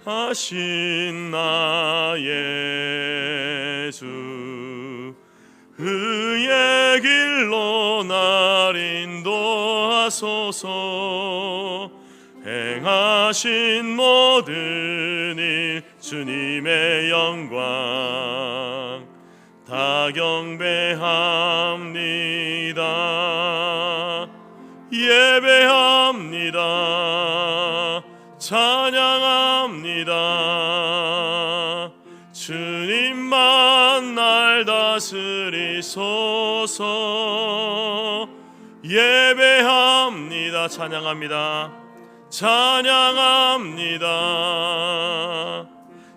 하신 나 예수 그의 길로 날 인도하소서. 행하신 모든 일 주님의 영광 다 경배합니다. 예배합니다. 찬양합니다. 주님만 날 다스리소서. 예배합니다. 찬양합니다. 찬양합니다.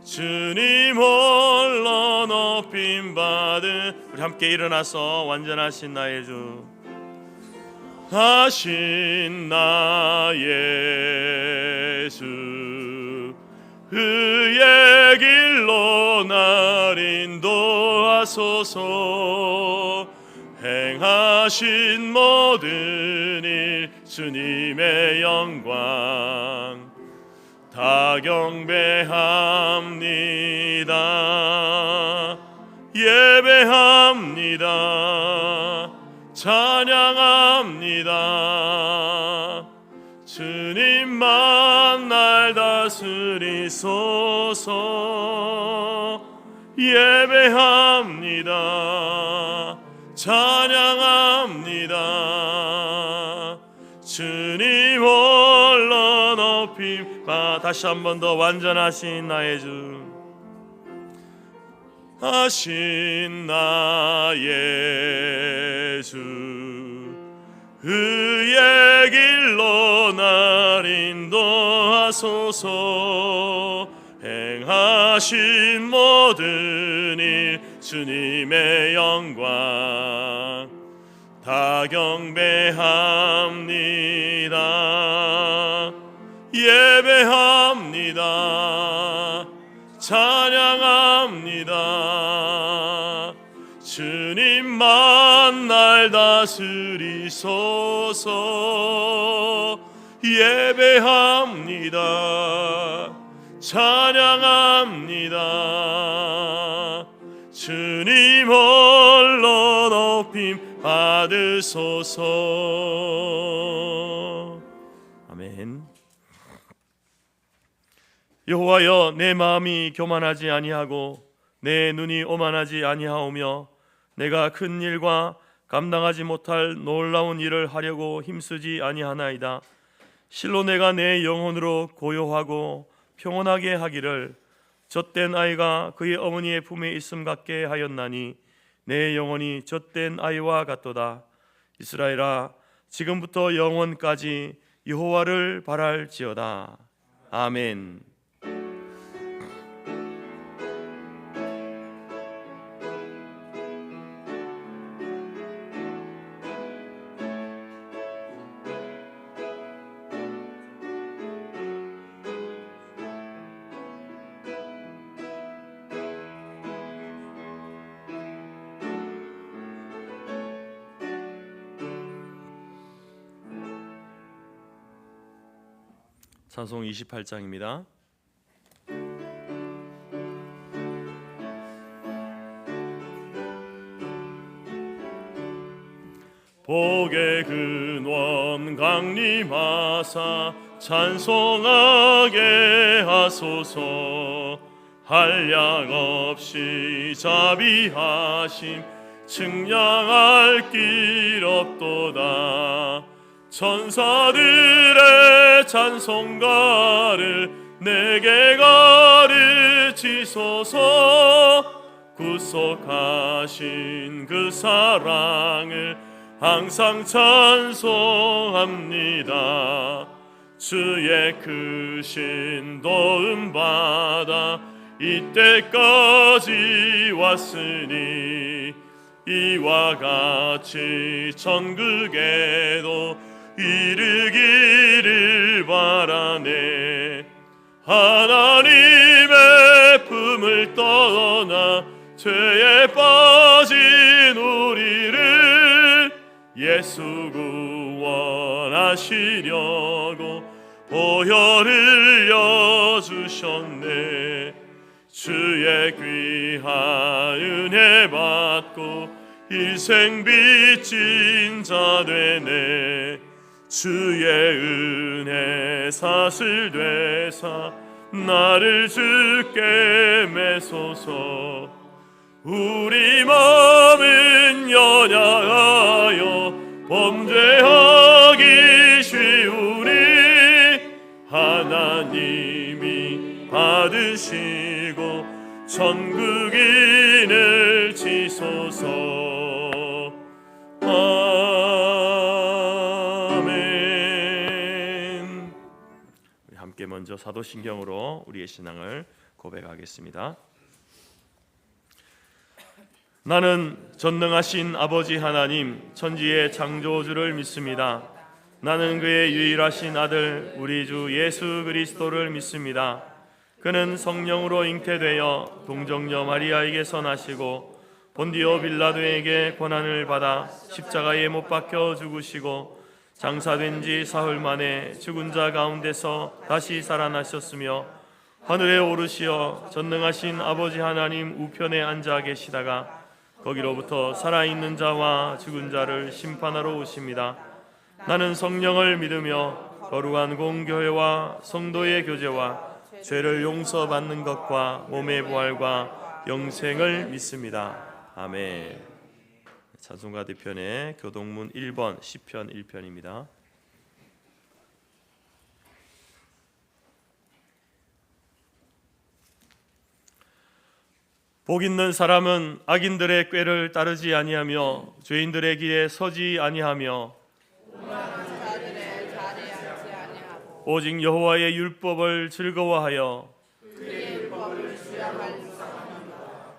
주님 홀로 높임 받은. 우리 함께 일어나서 완전하신 나의 주 하신 나 예수 그의 길로 날 인도하소서. 행하신 모든 일 주님의 영광 다 경배합니다. 예배합니다. 찬양합니다. 주님만 날 다스리소서. 예배합니다. 찬양합니다. 주님 홀로 높임. 다시 한 번 더 완전하신 나의 주 하신 나 예수 그의 길로 날 인도하소서. 행하신 모든 일 주님의 영광 다 경배합니다. 예배합니다. 찬양합니다. 주님만 날 다스리소서. 예배합니다. 찬양합니다. 주님 홀로 높임 받으소서. 아멘. 여호와여, 내 마음이 교만하지 아니하고 내 눈이 오만하지 아니하오며 내가 큰 일과 감당하지 못할 놀라운 일을 하려고 힘쓰지 아니하나이다. 실로 내가 내 영혼으로 고요하고 평온하게 하기를 젖된 아이가 그의 어머니의 품에 있음 같게 하였나니 내 영혼이 젖된 아이와 같도다. 이스라엘아, 지금부터 영원까지 여호와를 바랄지어다. 아멘. 찬송 28장입니다. 복의 근원 강림하사 찬송하게 하소서. 한량 없이 자비하심 측량할 길 없도다. 천사들의 찬송가를 내게 가르치소서. 구속하신 그 사랑을 항상 찬송합니다. 주의 크신 도움 받아 이때까지 왔으니 이와 같이 천국에도 이르기를 바라네. 하나님의 품을 떠나 죄에 빠진 우리를 예수 구원하시려고 보혈 흘려주셨네. 주의 귀한 은혜 받고 일생 빚진 자 되네. 주의 은혜 사슬 되사 나를 주께 매소서. 우리 마음은 연약하여 범죄하기 쉬우니 하나님이 받으시고 천국인을 치소서. 아멘. 우리 함께 먼저 사도신경으로 우리의 신앙을 고백하겠습니다. 나는 전능하신 아버지 하나님 천지의 창조주를 믿습니다. 나는 그의 유일하신 아들 우리 주 예수 그리스도를 믿습니다. 그는 성령으로 잉태되어 동정녀 마리아에게서 나시고 본디오 빌라도에게 고난을 받아 십자가에 못 박혀 죽으시고 장사된 지 사흘 만에 죽은 자 가운데서 다시 살아나셨으며 하늘에 오르시어 전능하신 아버지 하나님 우편에 앉아 계시다가 거기로부터 살아있는 자와 죽은 자를 심판하러 오십니다. 나는 성령을 믿으며 거룩한 공교회와 성도의 교제와 죄를 용서받는 것과 몸의 부활과 영생을 믿습니다. 아멘. 찬송가 뒤편에 교동문 1번 시편 1편입니다. 복 있는 사람은 악인들의 꾀를 따르지 아니하며 죄인들의 길에 서지 아니하며 오직 여호와의 율법을 즐거워하여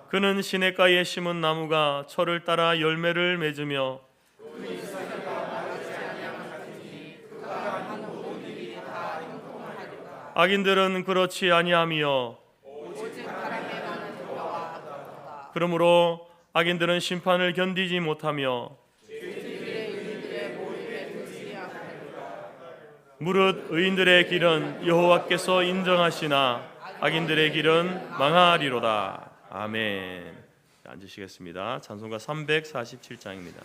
그는 시냇가에 심은 나무가 철을 따라 열매를 맺으며 악인들은 그렇지 아니하며 그러므로 악인들은 심판을 견디지 못하며 무릇 의인들의 길은 여호와께서 인정하시나 악인들의 길은 망하리로다. 아멘. 앉으시겠습니다. 찬송가 347장입니다.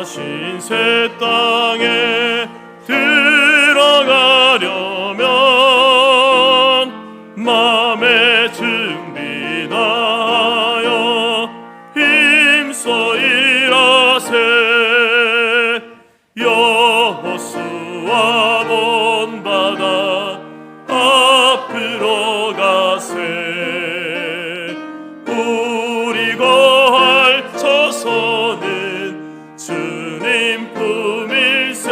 신세 땅에 들어가려면 마음의 준비 다하여 힘써 일하세. 여호수아 본받아 앞으로 가세. 우리 거할 처소는 주님 품일세.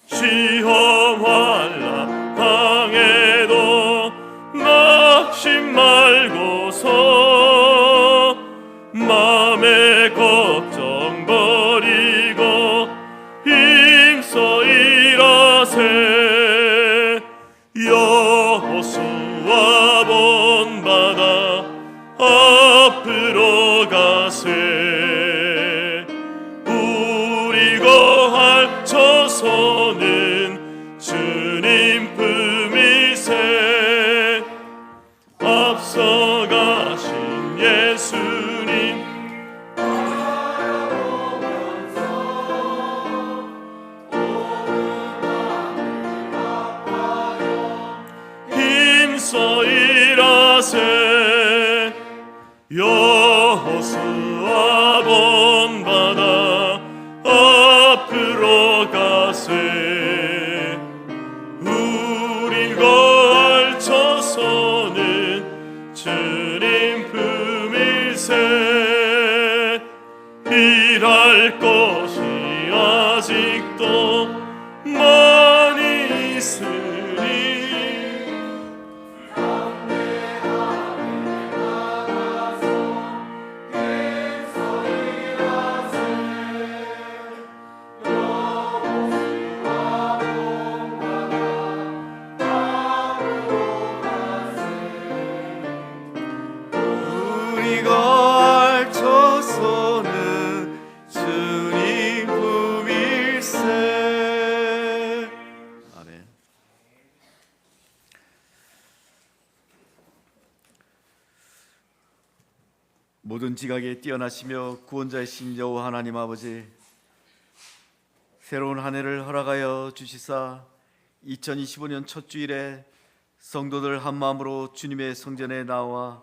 시험 환난 당해도 낙심 말고서 맘의 걱정 버리고 힘써 일하세. 여호수아 본받아 앞으로 가세. 우리 거할 처소는 주님 품이세. 앞서가신 예수님 힘써 일하세. 여호수아 본받아 앞으로 가세. 우리 거할 처소는 주님 품일세. 일할 것이 아직도 많이 있으니 모든 지각에 뛰어나시며 구원자이신 여호와 하나님 아버지, 새로운 한 해를 허락하여 주시사 2025년 첫 주일에 성도들 한 마음으로 주님의 성전에 나와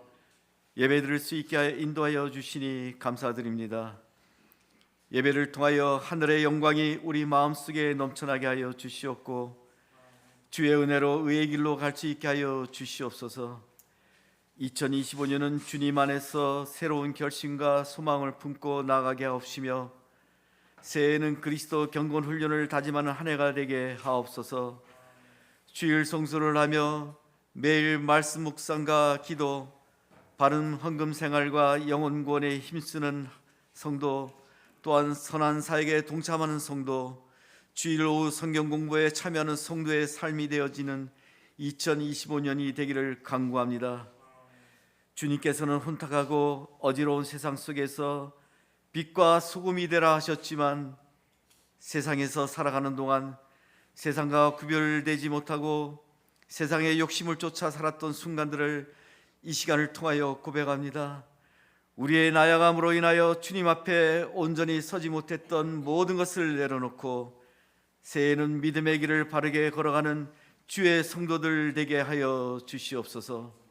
예배드릴 수 있게 인도하여 주시니 감사드립니다. 예배를 통하여 하늘의 영광이 우리 마음속에 넘쳐나게 하여 주시옵고 주의 은혜로 의의 길로 갈 수 있게 하여 주시옵소서. 2025년은 주님 안에서 새로운 결심과 소망을 품고 나아가게 하옵시며 새해에는 그리스도 경건 훈련을 다짐하는 한 해가 되게 하옵소서. 주일 성수를 하며 매일 말씀 묵상과 기도, 바른 헌금 생활과 영혼 구원에 힘쓰는 성도, 또한 선한 사역에 동참하는 성도, 주일 오후 성경 공부에 참여하는 성도의 삶이 되어지는 2025년이 되기를 간구합니다. 주님께서는 혼탁하고 어지러운 세상 속에서 빛과 소금이 되라 하셨지만 세상에서 살아가는 동안 세상과 구별되지 못하고 세상의 욕심을 쫓아 살았던 순간들을 이 시간을 통하여 고백합니다. 우리의 나약함으로 인하여 주님 앞에 온전히 서지 못했던 모든 것을 내려놓고 새해에는 믿음의 길을 바르게 걸어가는 주의 성도들 되게 하여 주시옵소서.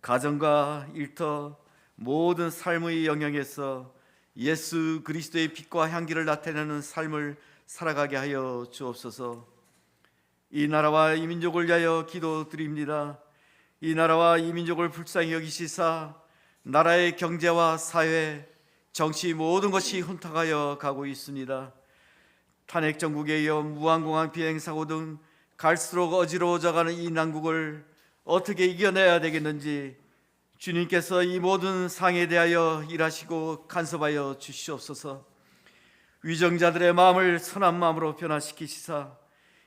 가정과 일터, 모든 삶의 영역에서 예수 그리스도의 빛과 향기를 나타내는 삶을 살아가게 하여 주옵소서. 이 나라와 이 민족을 위하여 기도드립니다. 이 나라와 이 민족을 불쌍히 여기시사 나라의 경제와 사회, 정치 모든 것이 혼탁하여 가고 있습니다. 탄핵 정국에 이어 무한공항 비행사고 등 갈수록 어지러워져가는 이 난국을 어떻게 이겨내야 되겠는지 주님께서 이 모든 상에 대하여 일하시고 간섭하여 주시옵소서. 위정자들의 마음을 선한 마음으로 변화시키시사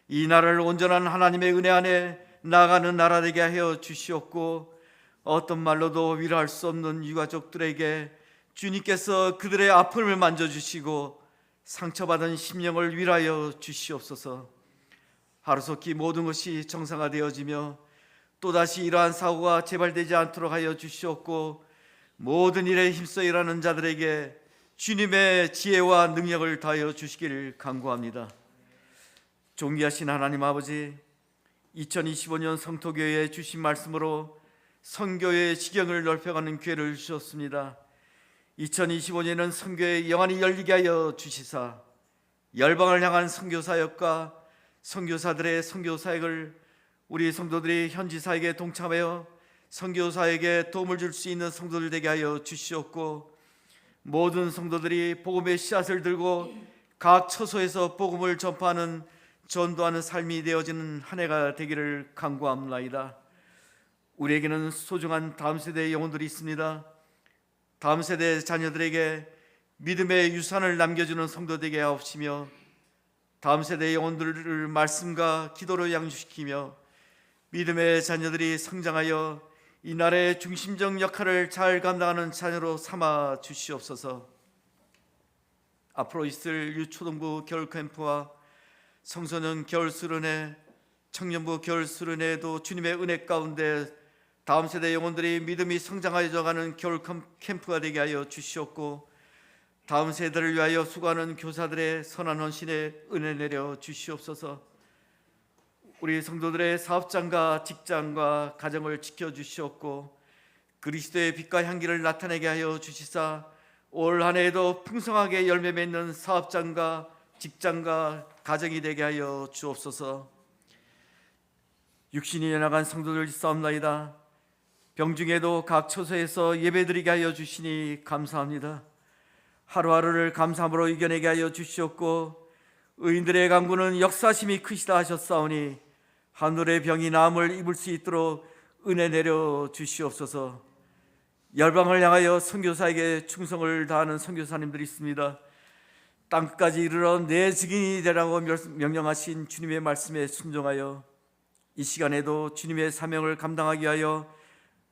이 나라를 온전한 하나님의 은혜 안에 나아가는 나라 되게 하여 주시옵고 어떤 말로도 위로할 수 없는 유가족들에게 주님께서 그들의 아픔을 만져주시고 상처받은 심령을 위로하여 주시옵소서. 하루속히 모든 것이 정상화되어지며 또다시 이러한 사고가 재발되지 않도록 하여 주시옵고 모든 일에 힘써 일하는 자들에게 주님의 지혜와 능력을 다하여 주시기를 간구합니다. 존귀하신 하나님 아버지, 2025년 성토교회에 주신 말씀으로 선교의 지경을 넓혀가는 기회를 주셨습니다. 2025년은 선교의 영안이 열리게 하여 주시사 열방을 향한 선교사역과 선교사들의 선교사역을 우리 성도들이 현지 사역에 동참하여 선교사역에 도움을 줄 수 있는 성도들 되게 하여 주시옵고 모든 성도들이 복음의 씨앗을 들고 각 처소에서 복음을 전파하는 전도하는 삶이 되어지는 한 해가 되기를 간구합니다. 우리에게는 소중한 다음 세대의 영혼들이 있습니다. 다음 세대 자녀들에게 믿음의 유산을 남겨주는 성도 되게 하옵시며 다음 세대의 영혼들을 말씀과 기도로 양육시키며 믿음의 자녀들이 성장하여 이 나라의 중심적 역할을 잘 감당하는 자녀로 삼아 주시옵소서. 앞으로 있을 유초등부 겨울 캠프와 청소년 겨울 수련회, 청년부 겨울 수련회에도 주님의 은혜 가운데 다음 세대 영혼들이 믿음이 성장하여 가는 겨울 캠프가 되게 하여 주시옵고 다음 세대를 위하여 수고하는 교사들의 선한 헌신에 은혜 내려 주시옵소서. 우리 성도들의 사업장과 직장과 가정을 지켜주시옵고 그리스도의 빛과 향기를 나타내게 하여 주시사 올 한 해에도 풍성하게 열매 맺는 사업장과 직장과 가정이 되게 하여 주옵소서. 육신이 나간 성도들 있사옵나이다. 병중에도 각 처소에서 예배드리게 하여 주시니 감사합니다. 하루하루를 감사함으로 이겨내게 하여 주시옵고 의인들의 강구는 역사심이 크시다 하셨사오니 하늘의 병이 나음을 입을 수 있도록 은혜 내려 주시옵소서. 열방을 향하여 선교사에게 충성을 다하는 선교사님들이 있습니다. 땅끝까지 이르러 내 증인이 되라고 명령하신 주님의 말씀에 순종하여 이 시간에도 주님의 사명을 감당하기 위하여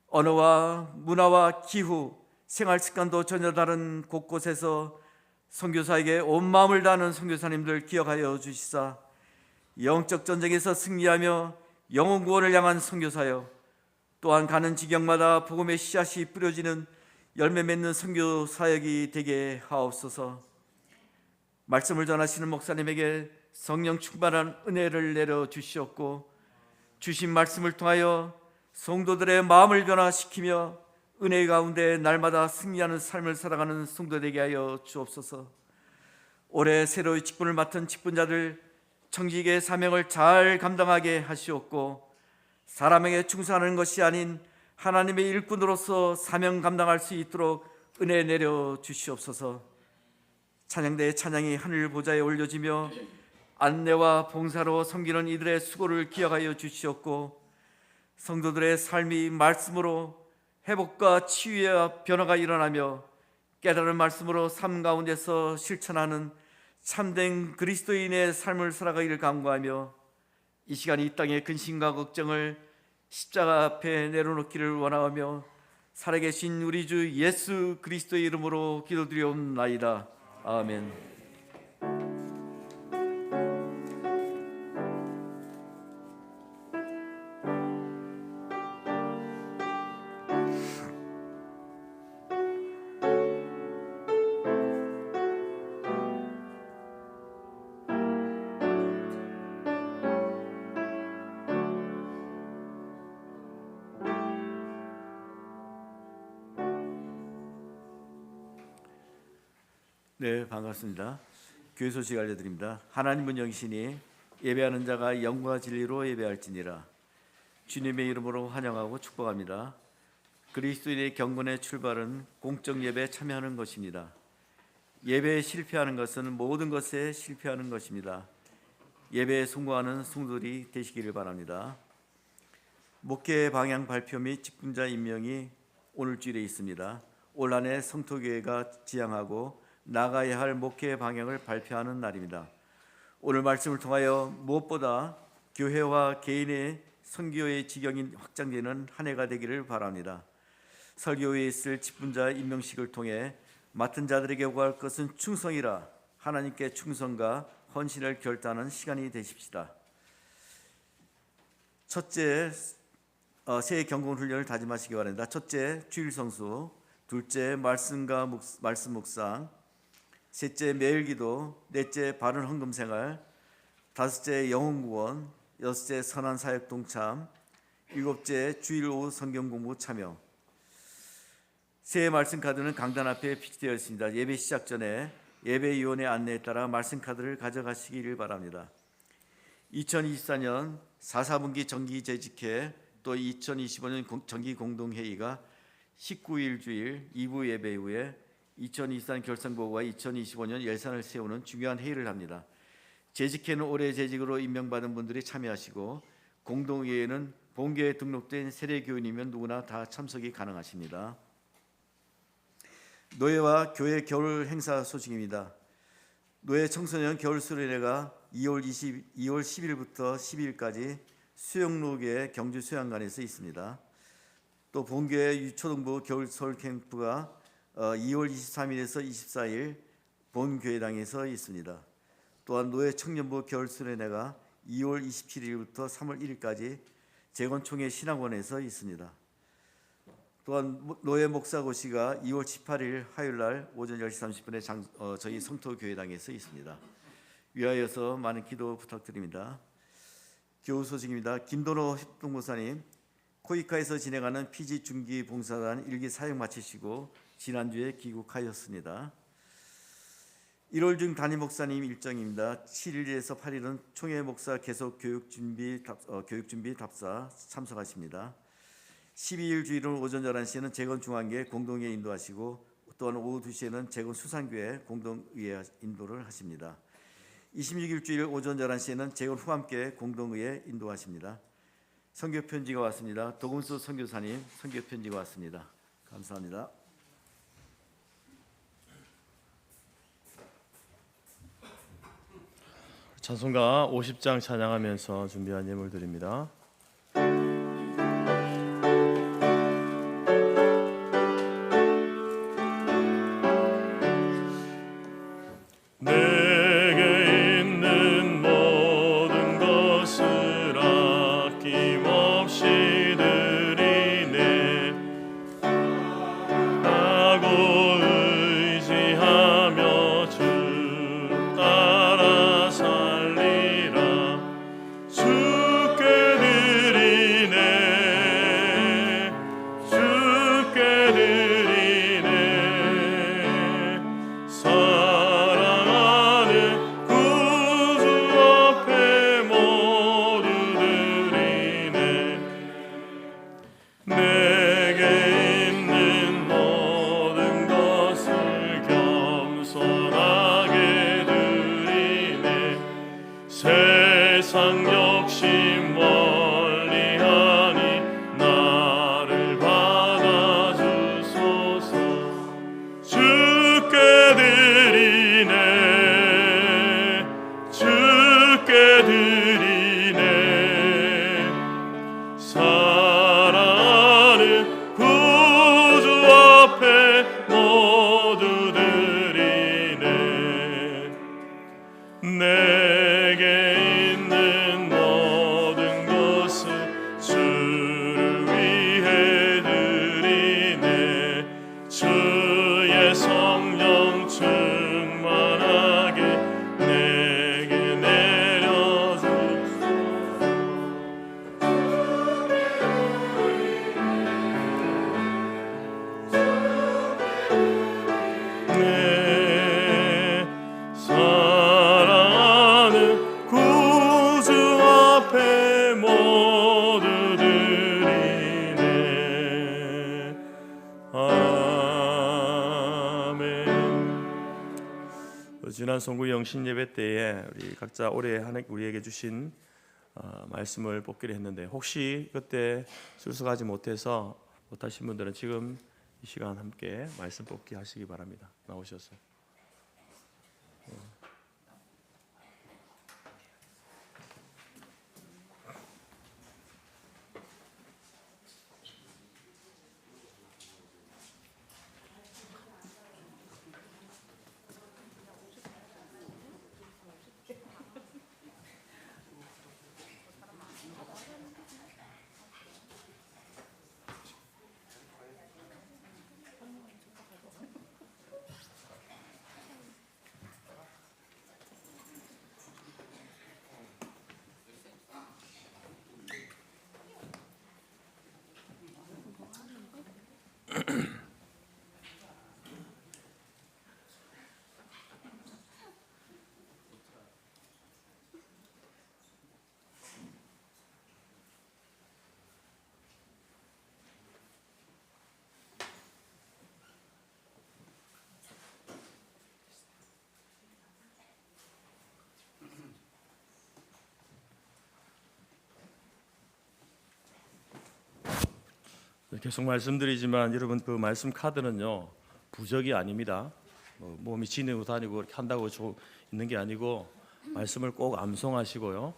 언어와 문화와 기후, 생활 습관도 전혀 다른 곳곳에서 선교사에게 온 마음을 다하는 선교사님들 기억하여 주시사 영적 전쟁에서 승리하며 영혼 구원을 향한 선교사여 또한 가는 지경마다 복음의 씨앗이 뿌려지는 열매 맺는 선교 사역이 되게 하옵소서. 말씀을 전하시는 목사님에게 성령 충만한 은혜를 내려 주시옵고, 주신 말씀을 통하여 성도들의 마음을 변화시키며 은혜 가운데 날마다 승리하는 삶을 살아가는 성도 되게 하여 주옵소서. 올해 새로이 직분을 맡은 직분자들 청지기의 사명을 잘 감당하게 하시옵고, 사람에게 충성하는 것이 아닌 하나님의 일꾼으로서 사명 감당할 수 있도록 은혜 내려 주시옵소서. 찬양대의 찬양이 하늘 보좌에 올려지며 안내와 봉사로 섬기는 이들의 수고를 기억하여 주시옵고, 성도들의 삶이 말씀으로 회복과 치유와 변화가 일어나며 깨달은 말씀으로 삶 가운데서 실천하는 참된 그리스도인의 삶을 살아가기를 간구하며, 이 시간 이 땅의 근심과 걱정을 십자가 앞에 내려놓기를 원하며 살아계신 우리 주 예수 그리스도의 이름으로 기도드리옵나이다. 아멘. 네, 반갑습니다. 교회 소식 알려드립니다. 하나님은 영이시니 예배하는 자가 영과 진리로 예배할지니라. 주님의 이름으로 환영하고 축복합니다. 그리스도인의 경건의 출발은 공적 예배에 참여하는 것입니다. 예배에 실패하는 것은 모든 것에 실패하는 것입니다. 예배에 성공하는 성도들이 되시기를 바랍니다. 목회 방향 발표 및 직분자 임명이 오늘 주일에 있습니다. 올 한 해 성토교회가 지향하고 나가야 할 목회 방향을 발표하는 날입니다. 오늘 말씀을 통하여 무엇보다 교회와 개인의 선교의 지경이 확장되는 한 해가 되기를 바랍니다. 설교회에 있을 직분자 임명식을 통해 맡은 자들에게 요구할 것은 충성이라 하나님께 충성과 헌신을 결단하는 시간이 되십시다. 첫째, 새해 경건 훈련을 다짐하시기 바랍니다. 첫째, 주일 성수. 둘째, 말씀과 말씀 묵상. 셋째, 매일 기도. 넷째, 바른 헌금 생활. 다섯째, 영혼 구원. 여섯째, 선한 사역 동참. 일곱째, 주일 오후 성경 공부 참여. 새해 말씀 카드는 강단 앞에 비치되어 있습니다. 예배 시작 전에 예배위원회 안내에 따라 말씀 카드를 가져가시기를 바랍니다. 2024년 4분기 정기 재직회 또 2025년 정기 공동회의가 19일 주일 2부 예배 이후에 2024년 결산보고와 2025년 예산을 세우는 중요한 회의를 합니다. 재직회는 올해 재직으로 임명받은 분들이 참여하시고, 공동회의는 본교에 등록된 세례교인이면 누구나 다 참석이 가능하십니다. 노예와 교회 겨울 행사 소식입니다. 노예 청소년 겨울 수련회가 2월 10일부터 12일까지 수영로교회 경주 수양관에서 있습니다. 또 본교회 유초등부 겨울 서울 캠프가 2월 23일에서 24일 본교회당에서 있습니다. 또한 노예 청년부 겨울 수련회가 2월 27일부터 3월 1일까지 재건총회 신학원에서 있습니다. 또한 노예 목사고시가 2월 18일 화요일날 오전 10시 30분에 저희 성토교회당에서 있습니다. 위하여서 많은 기도 부탁드립니다. 교우 소식입니다. 김도노 협동목사님, 코이카에서 진행하는 피지 중기 봉사단 1기 사역 마치시고 지난주에 귀국하였습니다. 1월 중 담임 목사님 일정입니다. 7일에서 8일은 총회 목사 계속 교육준비 답사 참석하십니다. 12일 주일은 오전 11시에는 재건중앙교회 공동회의 인도하시고, 또한 오후 2시에는 재건수산교회 공동의회 인도를 하십니다. 26일 주일 오전 11시에는 재건후함교회 공동의회 인도하십니다. 선교편지가 왔습니다. 도금수 선교사님 선교편지가 왔습니다. 감사합니다. 찬송가 50장 찬양하면서 준비한 예물들입니다. 내게 있는 모든 것을 아낌없이 드리네. 사랑하는 구주 앞에 모두 드리네. 내게 있는 모든 것을 주를 위해 드리네. 주의 성령 충만하게 내게 내려주소서. 내 사랑하는 구주 앞에 모두 드리네. 아멘. 지난 송구 영신 예배 때에 우리 각자 올해 하나님 우리에게 주신 말씀을 뽑기로 했는데, 혹시 그때 출석하지 못하신 분들은 지금 이 시간 함께 말씀 뽑기 하시기 바랍니다. 나오셔서. 계속 말씀드리지만 여러분, 그 말씀 카드는요 부적이 아닙니다. 몸이 지니고 다니고 이렇게 한다고 있는 게 아니고, 말씀을 꼭 암송하시고요.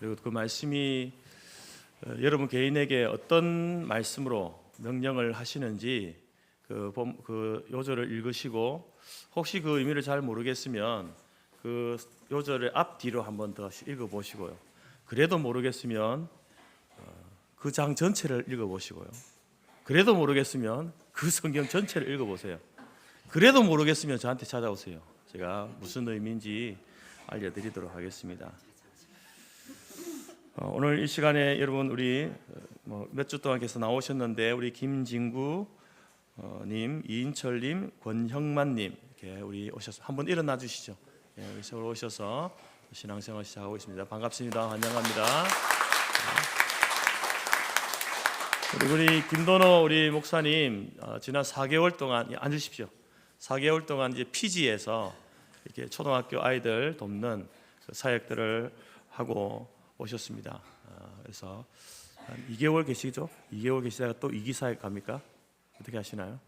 그리고 그 말씀이 여러분 개인에게 어떤 말씀으로 명령을 하시는지 그 요절을 읽으시고, 혹시 그 의미를 잘 모르겠으면 그 요절을 앞뒤로 한번 더 읽어보시고요. 그래도 모르겠으면 그 장 전체를 읽어보시고요. 그래도 모르겠으면 그 성경 전체를 읽어보세요. 그래도 모르겠으면 저한테 찾아오세요. 제가 무슨 의미인지 알려드리도록 하겠습니다. 오늘 이 시간에 여러분, 우리 몇 주 동안 계속 나오셨는데, 우리 김진구 님, 이인철님, 권형만님 이렇게 우리 오셔서 한번 일어나 주시죠. 우리 서울 오셔서 신앙생활 시작하고 있습니다. 반갑습니다. 환영합니다. 그리고 우리 김도노 우리 목사님, 지난 4개월 동안 앉으십시오. 4개월 동안 이제 피지에서 이렇게 초등학교 아이들 돕는 그 사역들을 하고 오셨습니다. 그래서 한 2개월 계시죠? 2개월 계시다가 또 2기 사역 갑니까? 어떻게 하시나요?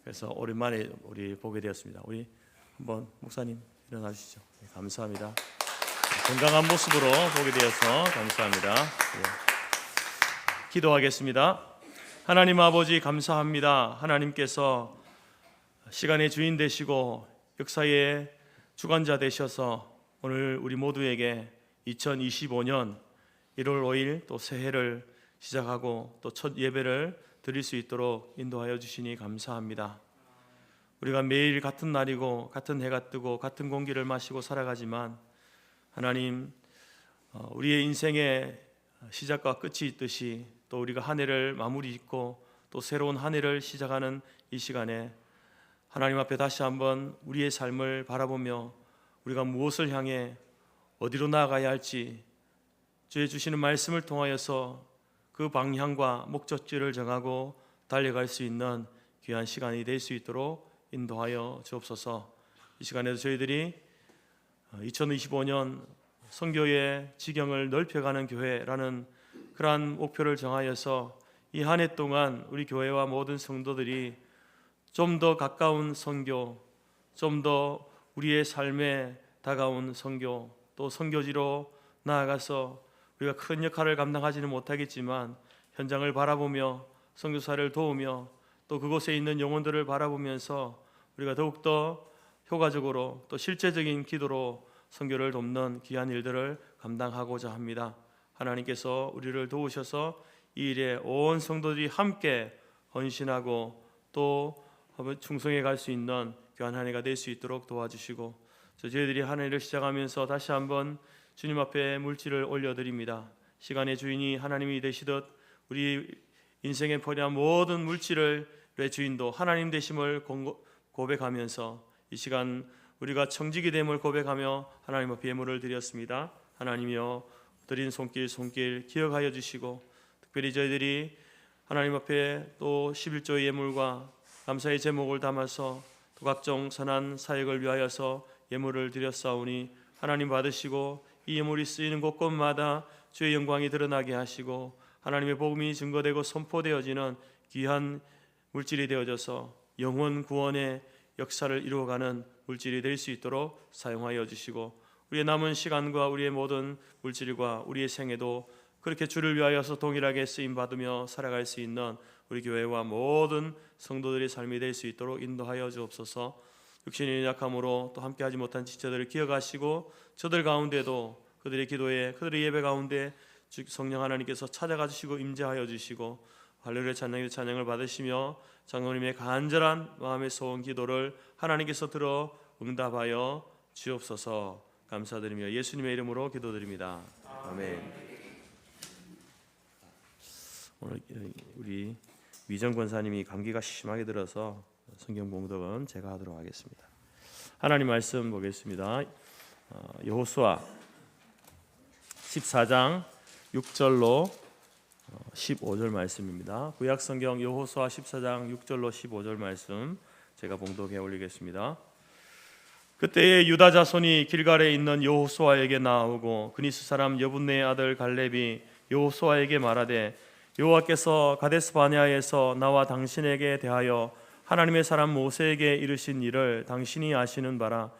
그래서 오랜만에 우리 보게 되었습니다. 우리 한번 목사님 일어나 주시죠. 감사합니다. 건강한 모습으로 보게 되어서 감사합니다. 기도하겠습니다. 하나님 아버지, 감사합니다. 하나님께서 시간의 주인 되시고 역사의 주관자 되셔서 오늘 우리 모두에게 2025년 1월 5일 또 새해를 시작하고 또 첫 예배를 드릴 수 있도록 인도하여 주시니 감사합니다. 우리가 매일 같은 날이고 같은 해가 뜨고 같은 공기를 마시고 살아가지만, 하나님, 우리의 인생의 시작과 끝이 있듯이 또 우리가 한 해를 마무리 짓고 또 새로운 한 해를 시작하는 이 시간에 하나님 앞에 다시 한번 우리의 삶을 바라보며 우리가 무엇을 향해 어디로 나아가야 할지 주의 주시는 말씀을 통하여서 그 방향과 목적지를 정하고 달려갈 수 있는 귀한 시간이 될 수 있도록 인도하여 주옵소서. 이 시간에도 저희들이 2025년 선교의 지경을 넓혀가는 교회라는 그러한 목표를 정하여서 이 한 해 동안 우리 교회와 모든 성도들이 좀 더 가까운 선교, 좀 더 우리의 삶에 다가온 선교, 또 선교지로 나아가서 우리가 큰 역할을 감당하지는 못하겠지만 현장을 바라보며 선교사를 도우며 또 그곳에 있는 영혼들을 바라보면서 우리가 더욱더 효과적으로 또 실제적인 기도로 선교를 돕는 귀한 일들을 감당하고자 합니다. 하나님께서 우리를 도우셔서 이 일에 온 성도들이 함께 헌신하고 또 충성해 갈 수 있는 귀한 한 해가 될 수 있도록 도와주시고, 저희들이 한 해를 시작하면서 다시 한번 주님 앞에 물질을 올려드립니다. 시간의 주인이 하나님이 되시듯 우리 인생에 포함한 모든 물질의 주인도 하나님 되심을 고백하면서 이 시간 우리가 청지기 됨을 고백하며 하나님 앞에 예물을 드렸습니다. 하나님이여, 드린 손길 기억하여 주시고, 특별히 저희들이 하나님 앞에 또 11조의 예물과 감사의 제목을 담아서 또 각종 선한 사역을 위하여서 예물을 드렸사오니 하나님 받으시고, 이 예물이 쓰이는 곳곳마다 주의 영광이 드러나게 하시고 하나님의 복음이 증거되고 선포되어지는 귀한 물질이 되어져서 영혼 구원의 역사를 이루어가는 물질이 될 수 있도록 사용하여 주시고, 우리의 남은 시간과 우리의 모든 물질과 우리의 생애도 그렇게 주를 위하여서 동일하게 쓰임받으며 살아갈 수 있는 우리 교회와 모든 성도들의 삶이 될 수 있도록 인도하여 주옵소서. 육신의 약함으로 또 함께하지 못한 지체들을 기억하시고, 저들 가운데도 그들의 기도에 그들의 예배 가운데 성령 하나님께서 찾아가 주시고 임재하여 주시고, 할렐루야 찬양을 받으시며 장로님의 간절한 마음의 소원 기도를 하나님께서 들어 응답하여 주옵소서. 감사드리며 예수님의 이름으로 기도드립니다. 아멘. 오늘 우리 미정 권사님이 감기가 심하게 들어서 성경 봉독은 제가 하도록 하겠습니다. 하나님 말씀 보겠습니다. 여호수아 14장 6절로 15절 말씀입니다. 구약 성경 여호수아 14장 6절로 15절 말씀 제가 봉독해 올리겠습니다. 그때에 유다 자손이 길갈에 있는 여호수아에게 나아오고 그니스 사람 여분네의 아들 갈렙이 여호수아에게 말하되, 여호와께서 가데스 바네아에서 나와 당신에게 대하여 하나님의 사람 모세에게 이르신 일을 당신이 아시는 바라.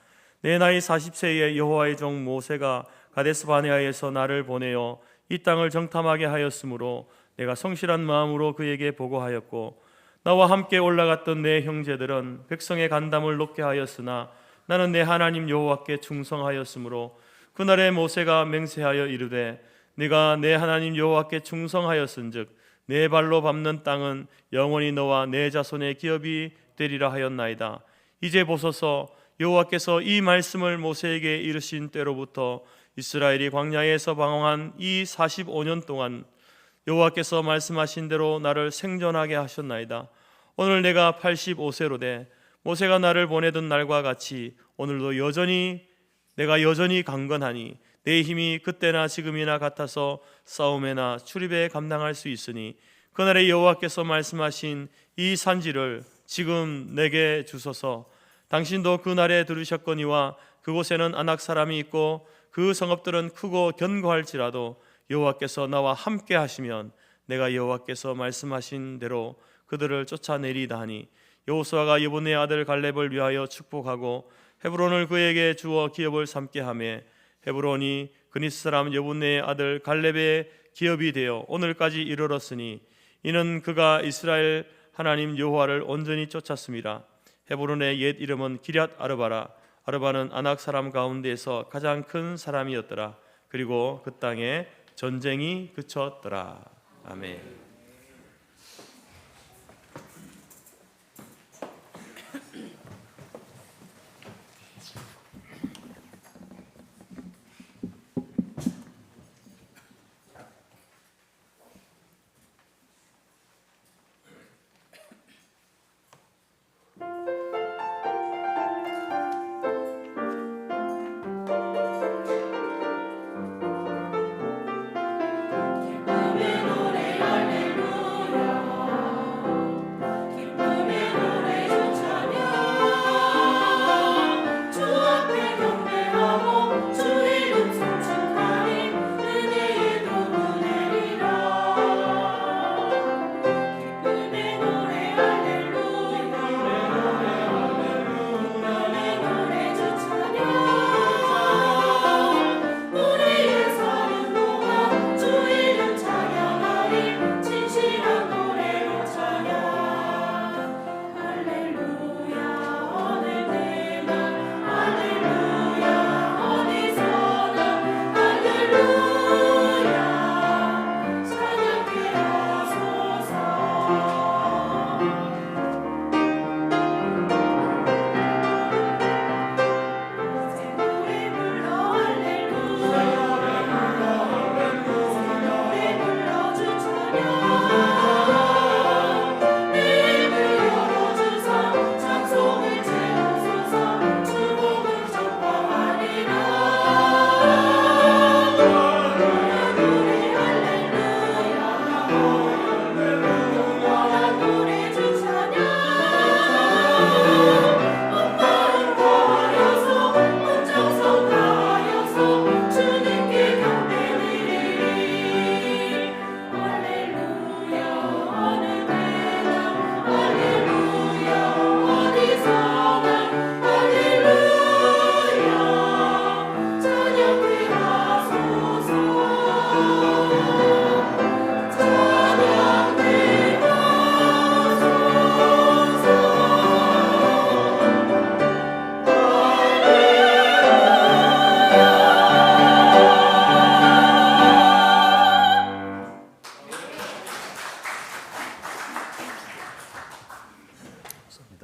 내 나이 40세에 여호와의 종 모세가 가데스 바네아에서 나를 보내어 이 땅을 정탐하게 하였으므로 내가 성실한 마음으로 그에게 보고하였고, 나와 함께 올라갔던 내 형제들은 백성의 간담을 높게 하였으나 나는 내 하나님 여호와께 충성하였으므로 그날에 모세가 맹세하여 이르되, 네가 내 하나님 여호와께 충성하였은즉 내 발로 밟는 땅은 영원히 너와 내 자손의 기업이 되리라 하였나이다. 이제 보소서, 여호와께서 이 말씀을 모세에게 이르신 때로부터 이스라엘이 광야에서 방황한 이 45년 동안 여호와께서 말씀하신 대로 나를 생존하게 하셨나이다. 오늘 내가 85세로 돼 모세가 나를 보내던 날과 같이 오늘도 내가 여전히 강건하니 내 힘이 그때나 지금이나 같아서 싸움에나 출입에 감당할 수 있으니 그날에 여호와께서 말씀하신 이 산지를 지금 내게 주소서. 당신도 그날에 들으셨거니와 그곳에는 아낙 사람이 있고 그 성읍들은 크고 견고할지라도 여호와께서 나와 함께 하시면 내가 여호와께서 말씀하신 대로 그들을 쫓아내리다 하니, 여호수아가 여분의 아들 갈렙을 위하여 축복하고 헤브론을 그에게 주어 기업을 삼게 하며 헤브론이 그니스 사람 여분의 아들 갈렙의 기업이 되어 오늘까지 이르렀으니 이는 그가 이스라엘 하나님 여호와를 온전히 쫓았습니다. 헤브론의 옛 이름은 기럇 아르바라. 아르바는 아낙 사람 가운데서 가장 큰 사람이었더라. 그리고 그 땅에 전쟁이 그쳤더라. 아멘. 노래 할렐루야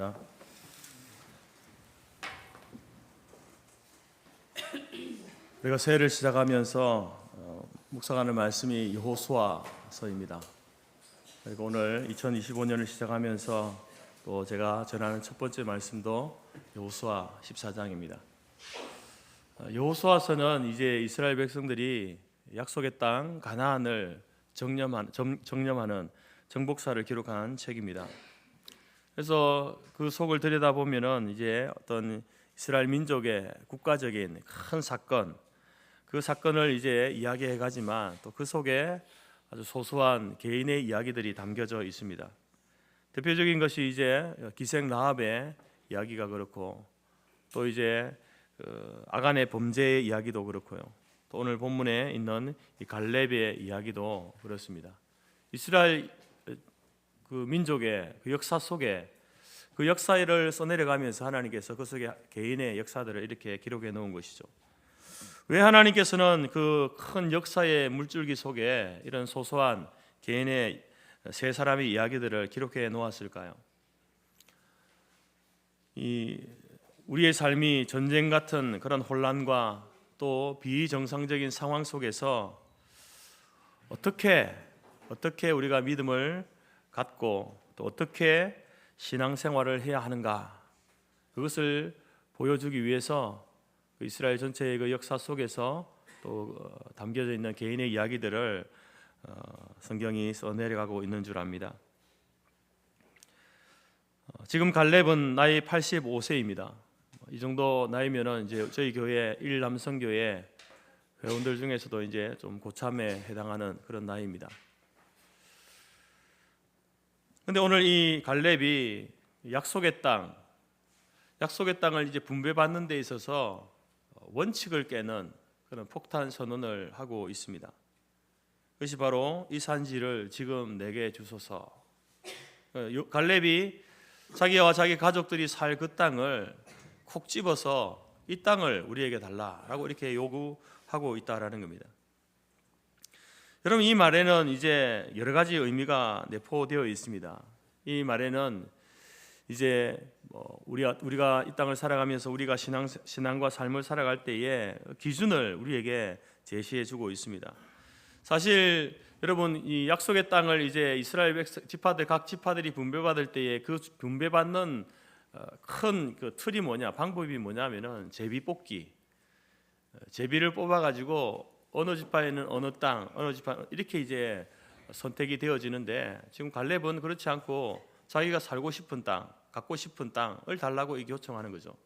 기도하겠습니다. 우리가 새해를 시작하면서 묵상하는 말씀이 여호수아서입니다. 그리고 오늘 2025년을 시작하면서 또 제가 전하는 첫 번째 말씀도 여호수아 14장입니다. 여호수아서는 이제 이스라엘 백성들이 약속의 땅 가나안을 정념하는 정복사를 기록한 책입니다. 그래서 그 속을 들여다보면은 이제 어떤 이스라엘 민족의 국가적인 큰 사건, 그 사건을 이제 이야기해 가지만 또 그 속에 아주 소소한 개인의 이야기들이 담겨져 있습니다. 대표적인 것이 이제 기생 라합의 이야기가 그렇고, 또 이제 아간의 범죄의 이야기도 그렇고요. 또 오늘 본문에 있는 이 갈렙의 이야기도 그렇습니다. 이스라엘 그 민족의 그 역사 속에 그 역사를 써내려가면서 하나님께서 그 속에 개인의 역사들을 이렇게 기록해 놓은 것이죠. 왜 하나님께서는 그 큰 역사의 물줄기 속에 이런 소소한 개인의 세 사람의 이야기들을 기록해 놓았을까요? 우리의 삶이 전쟁 같은 그런 혼란과 또 비정상적인 상황 속에서 어떻게 우리가 믿음을 갖고 또 어떻게 신앙생활을 해야 하는가, 그것을 보여주기 위해서 그 이스라엘 전체의 그 역사 속에서 또 담겨져 있는 개인의 이야기들을 성경이 써내려가고 있는 줄 압니다. 지금 갈렙은 나이 85세입니다. 이 정도 나이면은 이제 저희 교회 일남성교회 회원들 중에서도 이제 좀 고참에 해당하는 그런 나이입니다. 근데 오늘 이 갈렙이 약속의 땅을 이제 분배받는 데 있어서 원칙을 깨는 그런 폭탄 선언을 하고 있습니다. 그것이 바로 이 산지를 지금 내게 주소서. 갈렙이 자기와 자기 가족들이 살 그 땅을 콕 집어서 이 땅을 우리에게 달라라고 이렇게 요구하고 있다라는 겁니다. 여러분, 이 말에는 이제 여러 가지 의미가 내포되어 있습니다. 이 말에는 이제 우리가 이 땅을 살아가면서 우리가 신앙과 삶을 살아갈 때에 기준을 우리에게 제시해주고 있습니다. 사실 여러분, 이 약속의 땅을 이제 이스라엘 지파들 각 지파들이 분배받을 때에 그 분배받는 큰 그 틀이 방법이 뭐냐면은 제비 뽑기. 제비를 뽑아가지고 어느 지파에는 어느 땅, 어느 지파 이렇게 이제 선택이 되어지는데, 지금 갈렙은 그렇지 않고 자기가 살고 싶은 땅, 갖고 싶은 땅을 달라고 이게 요청하는 거죠.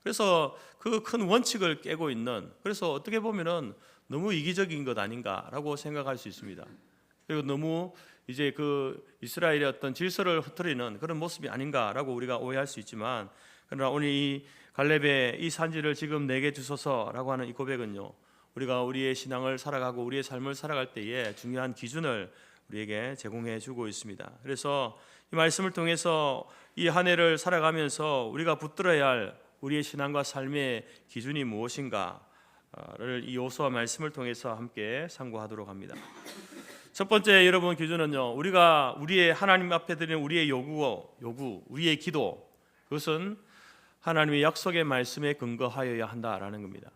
그래서 그 큰 원칙을 깨고 있는, 그래서 어떻게 보면은 너무 이기적인 것 아닌가라고 생각할 수 있습니다. 그리고 너무 이제 그 이스라엘의 어떤 질서를 흐트리는 그런 모습이 아닌가라고 우리가 오해할 수 있지만, 그러나 오늘 이 갈렙의 이 산지를 지금 내게 주소서라고 하는 이 고백은요, 우리가 우리의 신앙을 살아가고 우리의 삶을 살아갈 때에 중요한 기준을 우리에게 제공해 주고 있습니다. 그래서 이 말씀을 통해서 이 한 해를 살아가면서 우리가 붙들어야 할 우리의 신앙과 삶의 기준이 무엇인가를 이 여호수아 말씀을 통해서 함께 상고하도록 합니다. 첫 번째 여러분 기준은요, 우리가 우리의 하나님 앞에 드리는 우리의 요구, 우리의 기도, 그것은 하나님의 약속의 말씀에 근거하여야 한다라는 겁니다.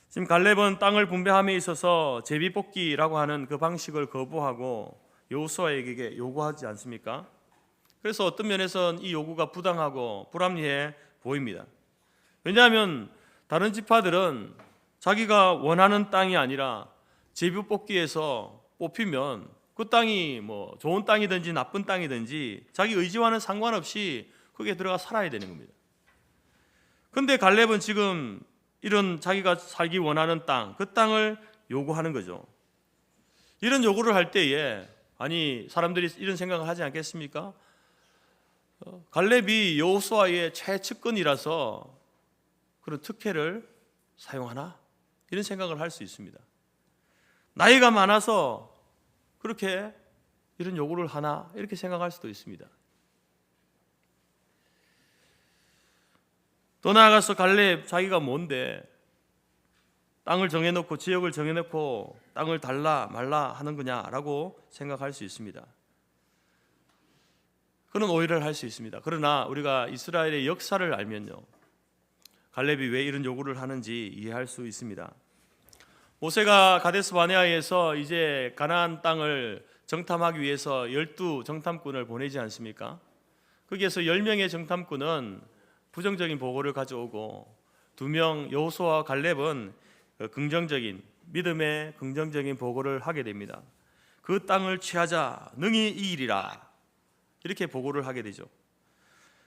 지금 갈렙은 땅을 분배함에 있어서 제비뽑기라고 하는 그 방식을 거부하고 여호수아에게 요구하지 않습니까? 그래서 어떤 면에서는 이 요구가 부당하고 불합리해 보입니다. 왜냐하면 다른 지파들은 자기가 원하는 땅이 아니라 제비뽑기에서 뽑히면 그 땅이 뭐 좋은 땅이든지 나쁜 땅이든지 자기 의지와는 상관없이 거기에 들어가 살아야 되는 겁니다. 근데 갈렙은 지금 이런 자기가 살기 원하는 땅, 그 땅을 요구하는 거죠. 이런 요구를 할 때에 아니 사람들이 이런 생각을 하지 않겠습니까? 갈렙이 여호수아의 최측근이라서 그런 특혜를 사용하나? 이런 생각을 할 수 있습니다. 나이가 많아서 그렇게 이런 요구를 하나? 이렇게 생각할 수도 있습니다. 더 나아가서 갈렙 자기가 뭔데 땅을 정해놓고 지역을 정해놓고 땅을 달라 말라 하는 거냐라고 생각할 수 있습니다. 그런 오해를 할 수 있습니다. 그러나 우리가 이스라엘의 역사를 알면요, 갈렙이 왜 이런 요구를 하는지 이해할 수 있습니다. 모세가 가데스 바네아에서 이제 가나안 땅을 정탐하기 위해서 12 정탐꾼을 보내지 않습니까? 거기에서 10명의 정탐꾼은 부정적인 보고를 가져오고 2명 여호수아와 갈렙은 긍정적인 믿음의 긍정적인 보고를 하게 됩니다. 그 땅을 취하자 능히 이기리라, 이렇게 보고를 하게 되죠.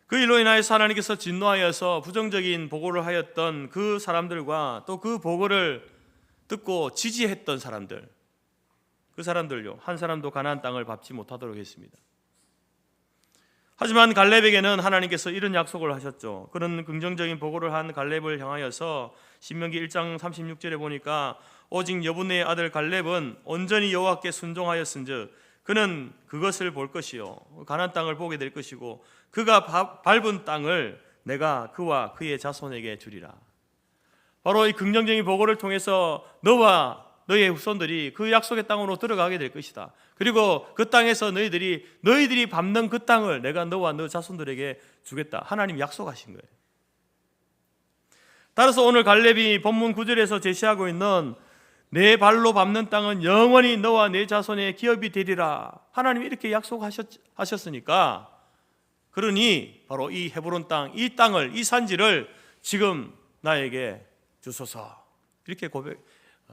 그 일로 인하여서 하나님께서 진노하여서 부정적인 보고를 하였던 그 사람들과 또 그 보고를 듣고 지지했던 사람들, 그 사람들요, 한 사람도 가나안 땅을 밟지 못하도록 했습니다. 하지만 갈렙에게는 하나님께서 이런 약속을 하셨죠. 그런 긍정적인 보고를 한 갈렙을 향하여서 신명기 1장 36절에 보니까 오직 여분의 아들 갈렙은 온전히 여호와께 순종하였은즉 그는 그것을 볼 것이요 가나안 땅을 보게 될 것이고 그가 밟은 땅을 내가 그와 그의 자손에게 주리라. 바로 이 긍정적인 보고를 통해서 너와 너의 후손들이 그 약속의 땅으로 들어가게 될 것이다. 그리고 그 땅에서 너희들이 밟는 그 땅을 내가 너와 너 자손들에게 주겠다. 하나님 약속하신 거예요. 따라서 오늘 갈렙이 본문 9절에서 제시하고 있는 내 발로 밟는 땅은 영원히 너와 내 자손의 기업이 되리라. 하나님이 이렇게 약속하셨으니까, 그러니 바로 이 헤브론 땅, 이 땅을, 이 산지를 지금 나에게 주소서, 이렇게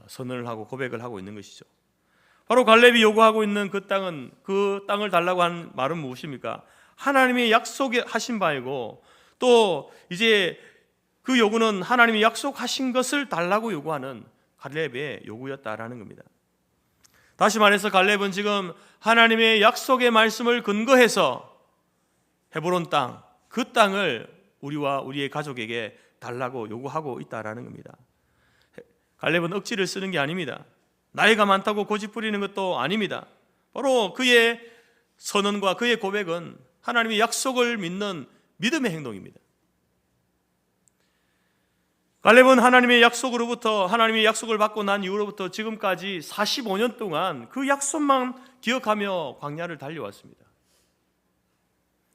선언을 하고 고백을 하고 있는 것이죠. 바로 갈렙이 요구하고 있는 그 땅을 달라고 한 말은 무엇입니까? 하나님이 약속하신 바이고, 또 이제 그 요구는 하나님이 약속하신 것을 달라고 요구하는 갈렙의 요구였다라는 겁니다. 다시 말해서 갈렙은 지금 하나님의 약속의 말씀을 근거해서 헤브론 땅, 그 땅을 우리와 우리의 가족에게 달라고 요구하고 있다라는 겁니다. 갈렙은 억지를 쓰는 게 아닙니다. 나이가 많다고 고집 부리는 것도 아닙니다. 바로 그의 선언과 그의 고백은 하나님의 약속을 믿는 믿음의 행동입니다. 갈렙은 하나님의 약속을 받고 난 이후로부터 지금까지 45년 동안 그 약속만 기억하며 광야를 달려왔습니다.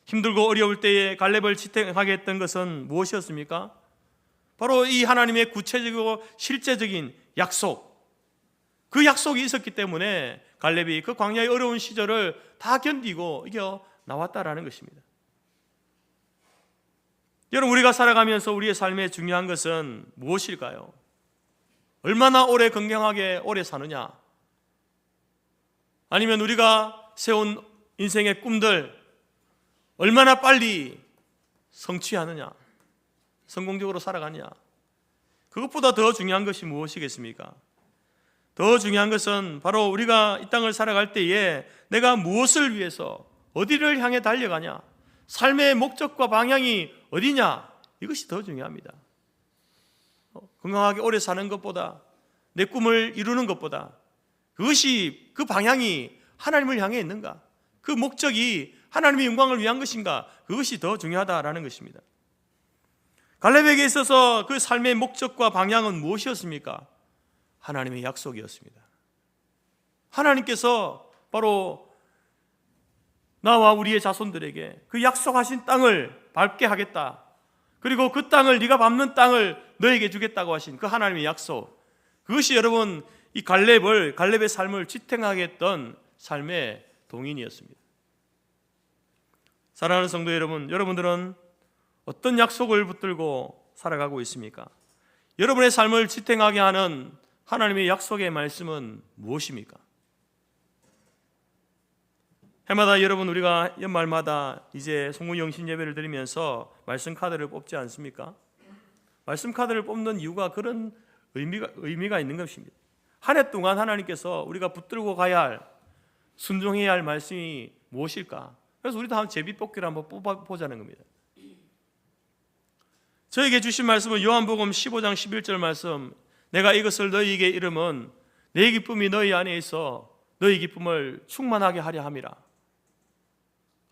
힘들고 어려울 때에 갈렙을 지탱하게 했던 것은 무엇이었습니까? 바로 이 하나님의 구체적이고 실제적인 약속, 그 약속이 있었기 때문에 갈렙이 그 광야의 어려운 시절을 다 견디고 이겨 나왔다라는 것입니다. 여러분, 우리가 살아가면서 우리의 삶에 중요한 것은 무엇일까요? 얼마나 오래 건강하게 오래 사느냐? 아니면 우리가 세운 인생의 꿈들 얼마나 빨리 성취하느냐? 성공적으로 살아가느냐? 그것보다 더 중요한 것이 무엇이겠습니까? 더 중요한 것은 바로 우리가 이 땅을 살아갈 때에 내가 무엇을 위해서 어디를 향해 달려가냐? 삶의 목적과 방향이 어디냐? 이것이 더 중요합니다. 건강하게 오래 사는 것보다, 내 꿈을 이루는 것보다, 그 방향이 하나님을 향해 있는가? 그 목적이 하나님의 영광을 위한 것인가? 그것이 더 중요하다라는 것입니다. 갈렙에게 있어서 그 삶의 목적과 방향은 무엇이었습니까? 하나님의 약속이었습니다. 하나님께서 바로 나와 우리의 자손들에게 그 약속하신 땅을 밟게 하겠다. 그리고 그 땅을, 네가 밟는 땅을 너에게 주겠다고 하신 그 하나님의 약속, 그것이 여러분 이 갈렙의 삶을 지탱하게 했던 삶의 동인이었습니다. 사랑하는 성도 여러분, 여러분들은 어떤 약속을 붙들고 살아가고 있습니까? 여러분의 삶을 지탱하게 하는 하나님의 약속의 말씀은 무엇입니까? 해마다 여러분, 우리가 연말마다 이제 송구영신 예배를 드리면서 말씀 카드를 뽑지 않습니까? 말씀 카드를 뽑는 이유가 그런 의미가 있는 것입니다. 한 해 동안 하나님께서 우리가 붙들고 가야 할, 순종해야 할 말씀이 무엇일까? 그래서 우리도 한번 제비뽑기를 한번 뽑아보자는 겁니다. 저에게 주신 말씀은 요한복음 15장 11절 말씀, 내가 이것을 너희에게 이름은 내 기쁨이 너희 안에 있어 너희 기쁨을 충만하게 하려 함이라.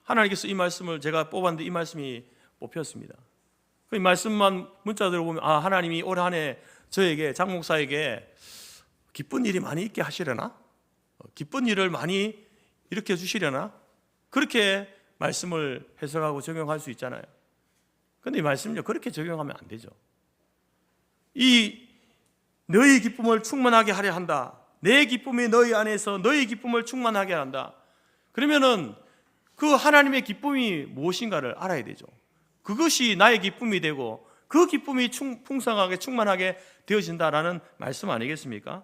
하나님께서 이 말씀을 제가 뽑았는데 이 말씀이 뽑혔습니다. 그 말씀만 문자대로 보면 하나님이 올 한 해 저에게, 장 목사에게 기쁜 일이 많이 있게 하시려나? 기쁜 일을 많이 일으켜 주시려나? 그렇게 말씀을 해석하고 적용할 수 있잖아요. 그런데 이 말씀은요, 그렇게 적용하면 안 되죠. 이 너희 기쁨을 충만하게 하려 한다. 내 기쁨이 너희 안에서 너희 기쁨을 충만하게 한다. 그러면은 그 하나님의 기쁨이 무엇인가를 알아야 되죠. 그것이 나의 기쁨이 되고 그 기쁨이 풍성하게 충만하게 되어진다라는 말씀 아니겠습니까?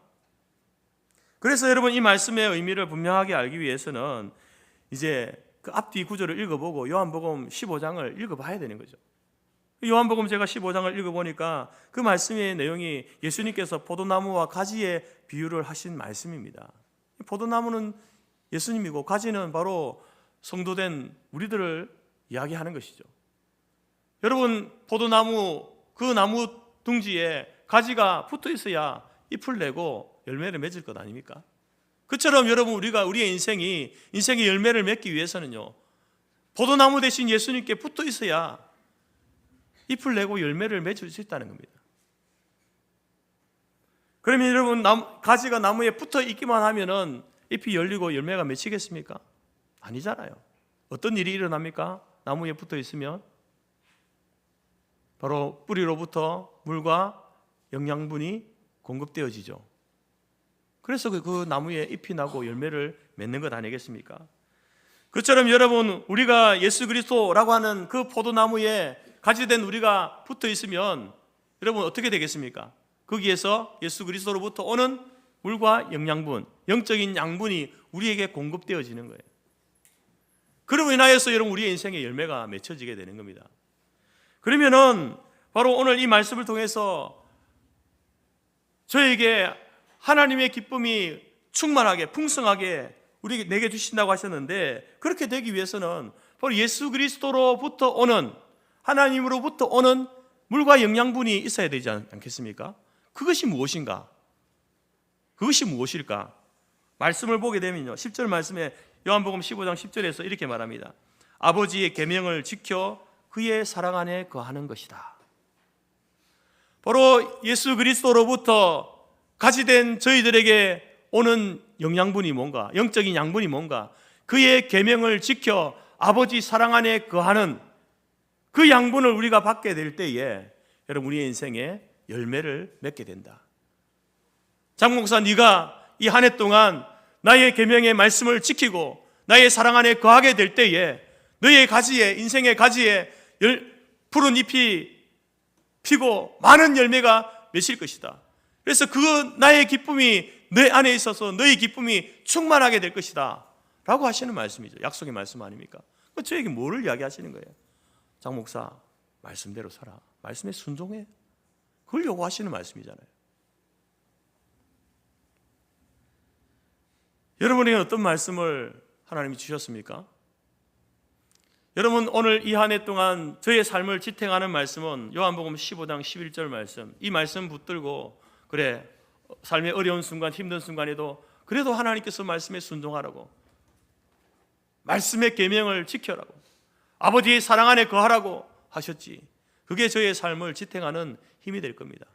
그래서 여러분, 이 말씀의 의미를 분명하게 알기 위해서는 이제 그 앞뒤 구절을 읽어보고 요한복음 15장을 읽어봐야 되는 거죠. 요한복음 제가 15장을 읽어보니까 그 말씀의 내용이 예수님께서 포도나무와 가지의 비유를 하신 말씀입니다. 포도나무는 예수님이고 가지는 바로 성도된 우리들을 이야기하는 것이죠. 여러분, 포도나무, 그 나무 둥지에 가지가 붙어 있어야 잎을 내고 열매를 맺을 것 아닙니까? 그처럼 여러분, 우리의 인생의 열매를 맺기 위해서는요, 포도나무 대신 예수님께 붙어 있어야 잎을 내고 열매를 맺을 수 있다는 겁니다. 그러면 여러분, 가지가 나무에 붙어 있기만 하면은 잎이 열리고 열매가 맺히겠습니까? 아니잖아요. 어떤 일이 일어납니까? 나무에 붙어 있으면 바로 뿌리로부터 물과 영양분이 공급되어지죠. 그래서 그 나무에 잎이 나고 열매를 맺는 것 아니겠습니까? 그처럼 여러분, 우리가 예수 그리스도라고 하는 그 포도나무에 가지된 우리가 붙어 있으면 여러분 어떻게 되겠습니까? 거기에서 예수 그리스도로부터 오는 물과 영양분, 영적인 양분이 우리에게 공급되어지는 거예요. 그로 인하여서 여러분, 우리의 인생의 열매가 맺혀지게 되는 겁니다. 그러면은 바로 오늘 이 말씀을 통해서 저에게 하나님의 기쁨이 충만하게 풍성하게 내게 주신다고 하셨는데, 그렇게 되기 위해서는 바로 예수 그리스도로부터 오는, 하나님으로부터 오는 물과 영양분이 있어야 되지 않겠습니까? 그것이 무엇인가? 그것이 무엇일까? 말씀을 보게 되면요, 10절 말씀에 요한복음 15장 10절에서 이렇게 말합니다. 아버지의 계명을 지켜 그의 사랑 안에 거하는 것이다. 바로 예수 그리스도로부터 가지된 저희들에게 오는 영양분이 뭔가, 영적인 양분이 뭔가, 그의 계명을 지켜 아버지 사랑 안에 거하는 그 양분을 우리가 받게 될 때에 여러분, 우리의 인생에 열매를 맺게 된다. 장 목사, 네가 이 한 해 동안 나의 계명의 말씀을 지키고 나의 사랑 안에 거하게 될 때에 너의 가지에, 인생의 가지에 푸른 잎이 피고 많은 열매가 맺힐 것이다. 그래서 그 나의 기쁨이 내 안에 있어서 너의 기쁨이 충만하게 될 것이다 라고 하시는 말씀이죠. 약속의 말씀 아닙니까? 저에게 뭐를 이야기하시는 거예요? 장 목사, 말씀대로 살아, 말씀에 순종해, 그걸 요구하시는 말씀이잖아요. 여러분에게 어떤 말씀을 하나님이 주셨습니까? 여러분, 오늘 이 한 해 동안 저의 삶을 지탱하는 말씀은 요한복음 15장 11절 말씀. 이 말씀 붙들고, 그래, 삶의 어려운 순간, 힘든 순간에도 그래도 하나님께서 말씀에 순종하라고, 말씀의 계명을 지켜라고, 아버지의 사랑 안에 거하라고 하셨지. 그게 저의 삶을 지탱하는 힘이 될 겁니다.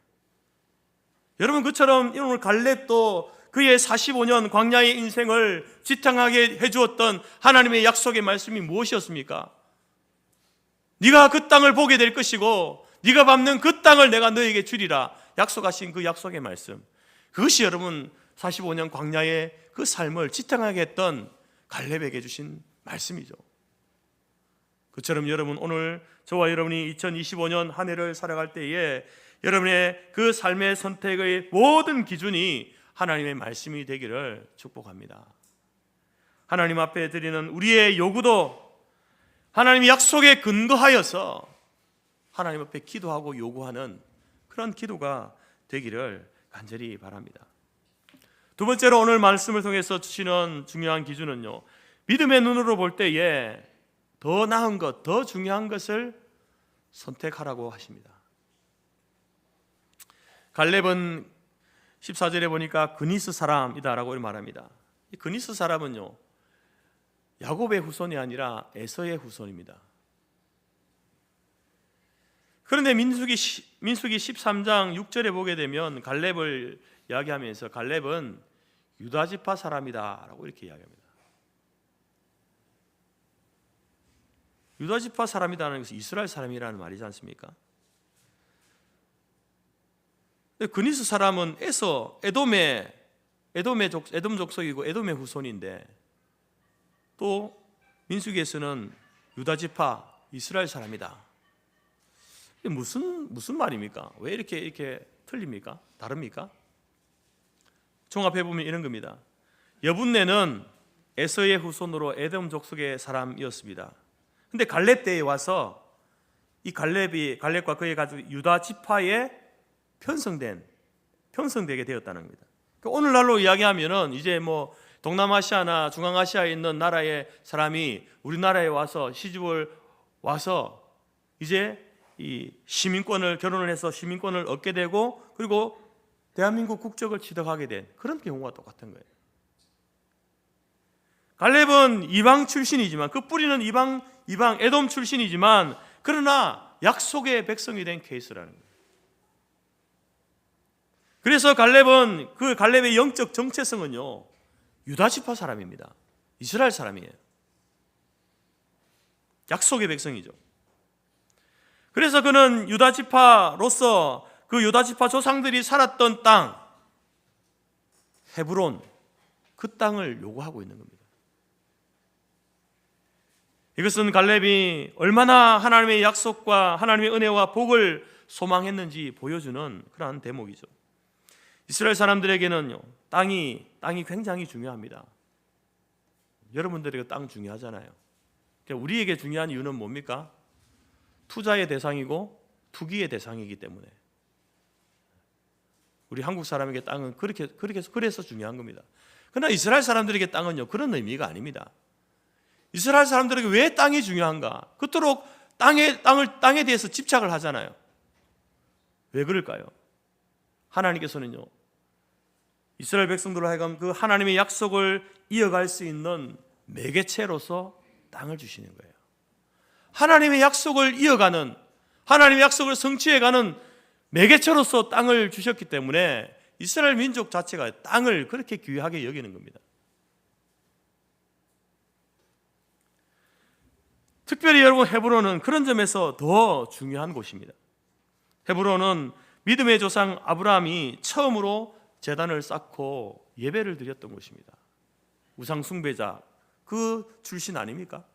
여러분, 그처럼 오늘 갈렙도 그의 45년 광야의 인생을 지탱하게 해주었던 하나님의 약속의 말씀이 무엇이었습니까? 네가 그 땅을 보게 될 것이고 네가 밟는 그 땅을 내가 너에게 주리라 약속하신 그 약속의 말씀, 그것이 여러분 45년 광야의 그 삶을 지탱하게 했던 갈렙에게 주신 말씀이죠. 그처럼 여러분, 오늘 저와 여러분이 2025년 한 해를 살아갈 때에 여러분의 그 삶의 선택의 모든 기준이 하나님의 말씀이 되기를 축복합니다. 하나님 앞에 드리는 우리의 요구도 하나님의 약속에 근거하여서 하나님 앞에 기도하고 요구하는 그런 기도가 되기를 간절히 바랍니다. 두 번째로 오늘 말씀을 통해서 주시는 중요한 기준은요, 믿음의 눈으로 볼 때에 더 나은 것, 더 중요한 것을 선택하라고 하십니다. 갈렙은 14절에 보니까 그니스 사람이다라고 말합니다. 이 그니스 사람은요, 야곱의 후손이 아니라 에서의 후손입니다. 그런데 민수기 13장 6절에 보게 되면 갈렙을 이야기하면서 갈렙은 유다지파 사람이다라고 이렇게 이야기합니다. 유다 지파 사람이라는 것은 이스라엘 사람이라는 말이지 않습니까? 그니스 사람은 에돔 족속이고 에돔의 후손인데, 또 민수기에서는 유다 지파 이스라엘 사람이다. 이게 무슨 말입니까? 왜 이렇게 틀립니까? 다릅니까? 종합해 보면 이런 겁니다. 여분네는 에서의 후손으로 에돔 족속의 사람이었습니다. 근데 갈렙 때에 와서 이 갈렙과 그의 가족 유다 지파에 편성되게 되었다는 겁니다. 그러니까 오늘날로 이야기하면은 이제 뭐 동남아시아나 중앙아시아에 있는 나라의 사람이 우리나라에 와서 시집을 와서 이제 이 시민권을 결혼을 해서 시민권을 얻게 되고, 그리고 대한민국 국적을 취득하게 된 그런 경우가 똑같은 거예요. 갈렙은 이방 출신이지만, 그 뿌리는 이방 에돔 출신이지만, 그러나 약속의 백성이 된 케이스라는 거예요. 그래서 갈렙의 영적 정체성은요, 유다 지파 사람입니다. 이스라엘 사람이에요. 약속의 백성이죠. 그래서 그는 유다 지파로서 그 유다 지파 조상들이 살았던 땅 헤브론, 그 땅을 요구하고 있는 겁니다. 이것은 갈렙이 얼마나 하나님의 약속과 하나님의 은혜와 복을 소망했는지 보여주는 그러한 대목이죠. 이스라엘 사람들에게는요, 땅이 굉장히 중요합니다. 여러분들에게 땅 중요하잖아요. 우리에게 중요한 이유는 뭡니까? 투자의 대상이고 투기의 대상이기 때문에. 우리 한국 사람에게 땅은 그래서 중요한 겁니다. 그러나 이스라엘 사람들에게 땅은요, 그런 의미가 아닙니다. 이스라엘 사람들에게 왜 땅이 중요한가? 그토록 땅에 대해서 집착을 하잖아요. 왜 그럴까요? 하나님께서는요, 이스라엘 백성들로 하여금 그 하나님의 약속을 이어갈 수 있는 매개체로서 땅을 주시는 거예요. 하나님의 약속을 이어가는, 하나님의 약속을 성취해가는 매개체로서 땅을 주셨기 때문에 이스라엘 민족 자체가 땅을 그렇게 귀하게 여기는 겁니다. 특별히 여러분, 헤브론은 그런 점에서 더 중요한 곳입니다. 헤브론은 믿음의 조상 아브라함이 처음으로 제단을 쌓고 예배를 드렸던 곳입니다. 우상 숭배자 그 출신 아닙니까?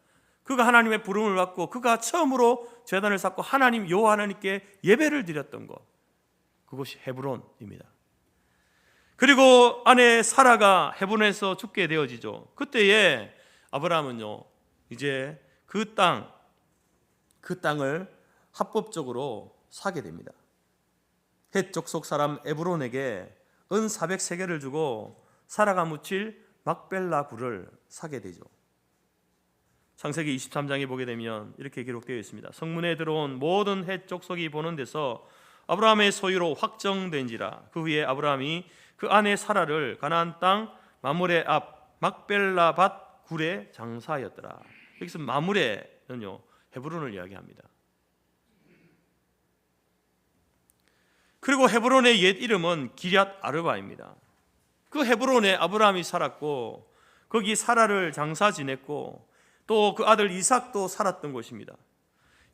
그가 하나님의 부름을 받고 그가 처음으로 제단을 쌓고 여호와 하나님께 예배를 드렸던 곳, 그곳이 헤브론입니다. 그리고 아내 사라가 헤브론에서 죽게 되어지죠. 그때에 아브라함은요, 이제 그 땅을 합법적으로 사게 됩니다. 헷 족속 사람 에브론에게 은 400세겔을 주고 사라가 묻힐 막벨라 굴을 사게 되죠. 창세기 23장에 보게 되면 이렇게 기록되어 있습니다. 성문에 들어온 모든 헷 족속이 보는 데서 아브라함의 소유로 확정된지라. 그 후에 아브라함이 그 아내 사라를 가나안 땅 마므레 앞 막벨라 밭 굴에 장사하였더라. 여기서 마므레는요, 헤브론을 이야기합니다. 그리고 헤브론의 옛 이름은 기럇 아르바입니다. 그 헤브론에 아브라함이 살았고 거기 사라를 장사 지냈고 또 그 아들 이삭도 살았던 곳입니다.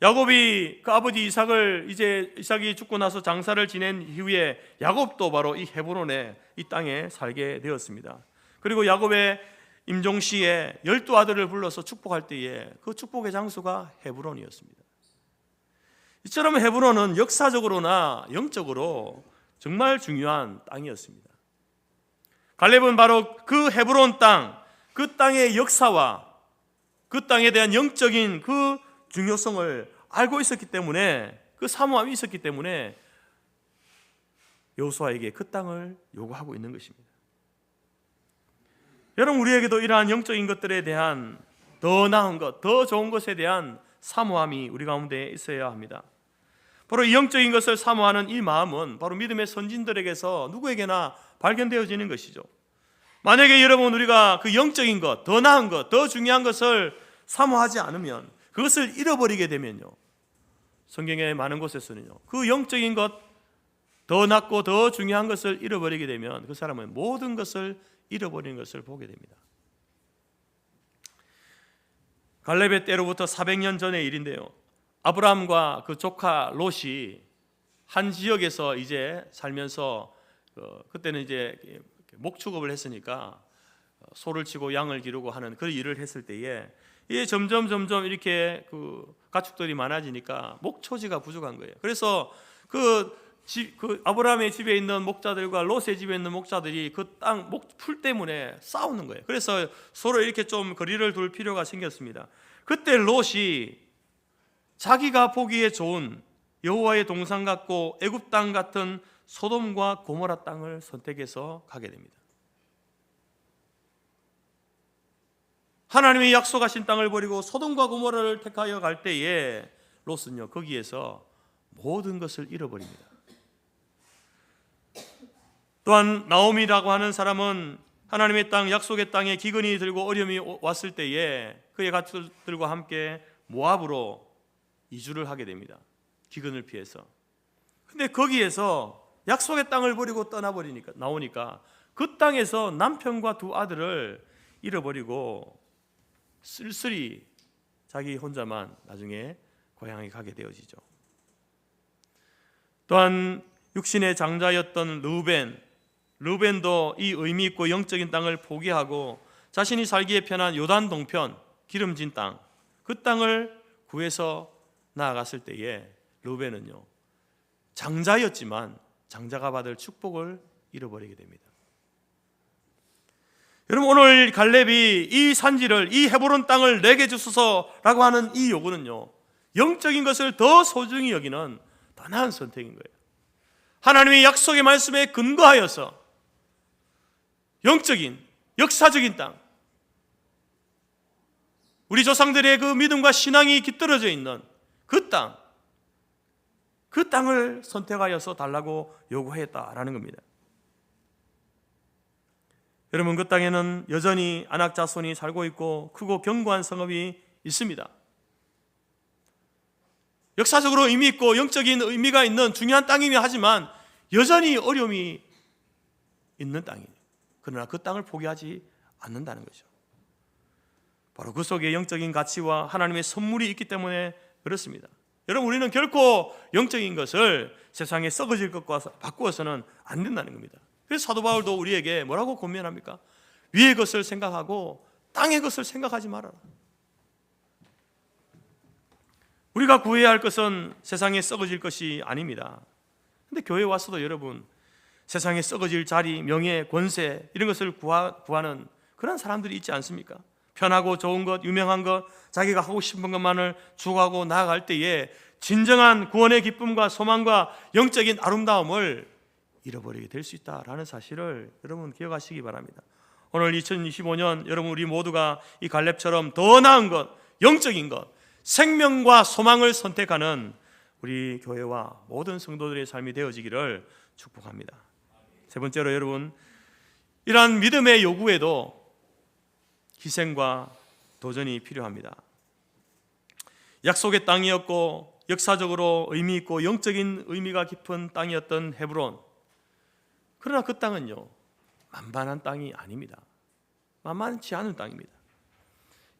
야곱이 그 아버지 이삭이 죽고 나서 장사를 지낸 이후에 야곱도 바로 이 헤브론에, 이 땅에 살게 되었습니다. 그리고 야곱의 임종시에 12아들을 불러서 축복할 때에 그 축복의 장소가 헤브론이었습니다. 이처럼 헤브론은 역사적으로나 영적으로 정말 중요한 땅이었습니다. 갈렙은 바로 그 헤브론 땅, 그 땅의 역사와 그 땅에 대한 영적인 그 중요성을 알고 있었기 때문에, 그 사모함이 있었기 때문에 여호수아에게 그 땅을 요구하고 있는 것입니다. 여러분, 우리에게도 이러한 영적인 것들에 대한 더 나은 것, 더 좋은 것에 대한 사모함이 우리 가운데 있어야 합니다. 바로 이 영적인 것을 사모하는 이 마음은 바로 믿음의 선진들에게서 누구에게나 발견되어지는 것이죠. 만약에 여러분, 우리가 그 영적인 것, 더 나은 것, 더 중요한 것을 사모하지 않으면, 그것을 잃어버리게 되면요, 성경의 많은 곳에서는요, 그 영적인 것, 더 낫고 더 중요한 것을 잃어버리게 되면 그 사람은 모든 것을 잃어버리는 것을 보게 됩니다. 갈렙의 때로부터 400년 전의 일인데요. 아브라함과 그 조카 롯이 한 지역에서 이제 살면서 그때는 이제 목축업을 했으니까 소를 치고 양을 기르고 하는 그 일을 했을 때에 이게 점점 이렇게 그 가축들이 많아지니까 목초지가 부족한 거예요. 그래서 그 아브라함의 집에 있는 목자들과 롯의 집에 있는 목자들이 그 땅 풀 때문에 싸우는 거예요. 그래서 서로 이렇게 좀 거리를 둘 필요가 생겼습니다. 그때 롯이 자기가 보기에 좋은 여호와의 동산 같고 애굽 땅 같은 소돔과 고모라 땅을 선택해서 가게 됩니다. 하나님이 약속하신 땅을 버리고 소돔과 고모라를 택하여 갈 때에 롯은요 거기에서 모든 것을 잃어버립니다. 또한 나오미라고 하는 사람은 하나님의 땅 약속의 땅에 기근이 들고 어려움이 왔을 때에 그의 가축들과 함께 모압으로 이주를 하게 됩니다. 기근을 피해서. 근데 거기에서 약속의 땅을 버리고 떠나버리니까 나오니까 그 땅에서 남편과 두 아들을 잃어버리고 쓸쓸히 자기 혼자만 나중에 고향에 가게 되어지죠. 또한 육신의 장자였던 르우벤도 이 의미 있고 영적인 땅을 포기하고 자신이 살기에 편한 요단 동편 기름진 땅, 그 땅을 구해서 나아갔을 때에 르우벤은요 장자였지만 장자가 받을 축복을 잃어버리게 됩니다. 여러분, 오늘 갈렙이 이 산지를, 이 헤브론 땅을 내게 주소서라고 하는 이 요구는요 영적인 것을 더 소중히 여기는 더 나은 선택인 거예요. 하나님의 약속의 말씀에 근거하여서 영적인 역사적인 땅, 우리 조상들의 그 믿음과 신앙이 깃들어져 있는 그 땅을 선택하여서 달라고 요구했다라는 겁니다. 여러분, 그 땅에는 여전히 아낙 자손이 살고 있고 크고 견고한 성읍이 있습니다. 역사적으로 의미 있고 영적인 의미가 있는 중요한 땅이긴 하지만 여전히 어려움이 있는 땅이에요. 그러나 그 땅을 포기하지 않는다는 거죠. 바로 그 속에 영적인 가치와 하나님의 선물이 있기 때문에 그렇습니다. 여러분, 우리는 결코 영적인 것을 세상에 썩어질 것과 바꾸어서는 안 된다는 겁니다. 그래서 사도 바울도 우리에게 뭐라고 권면합니까? 위의 것을 생각하고 땅의 것을 생각하지 말아라. 우리가 구해야 할 것은 세상에 썩어질 것이 아닙니다. 근데 교회에 와서도 여러분, 세상에 썩어질 자리, 명예, 권세 이런 것을 구하는 그런 사람들이 있지 않습니까? 편하고 좋은 것, 유명한 것, 자기가 하고 싶은 것만을 추구하고 나아갈 때에 진정한 구원의 기쁨과 소망과 영적인 아름다움을 잃어버리게 될 수 있다라는 사실을 여러분 기억하시기 바랍니다. 오늘 2025년 여러분 우리 모두가 이 갈렙처럼 더 나은 것, 영적인 것, 생명과 소망을 선택하는 우리 교회와 모든 성도들의 삶이 되어지기를 축복합니다. 세 번째로 여러분, 이러한 믿음의 요구에도 희생과 도전이 필요합니다. 약속의 땅이었고 역사적으로 의미 있고 영적인 의미가 깊은 땅이었던 헤브론. 그러나 그 땅은요 만만한 땅이 아닙니다. 만만치 않은 땅입니다.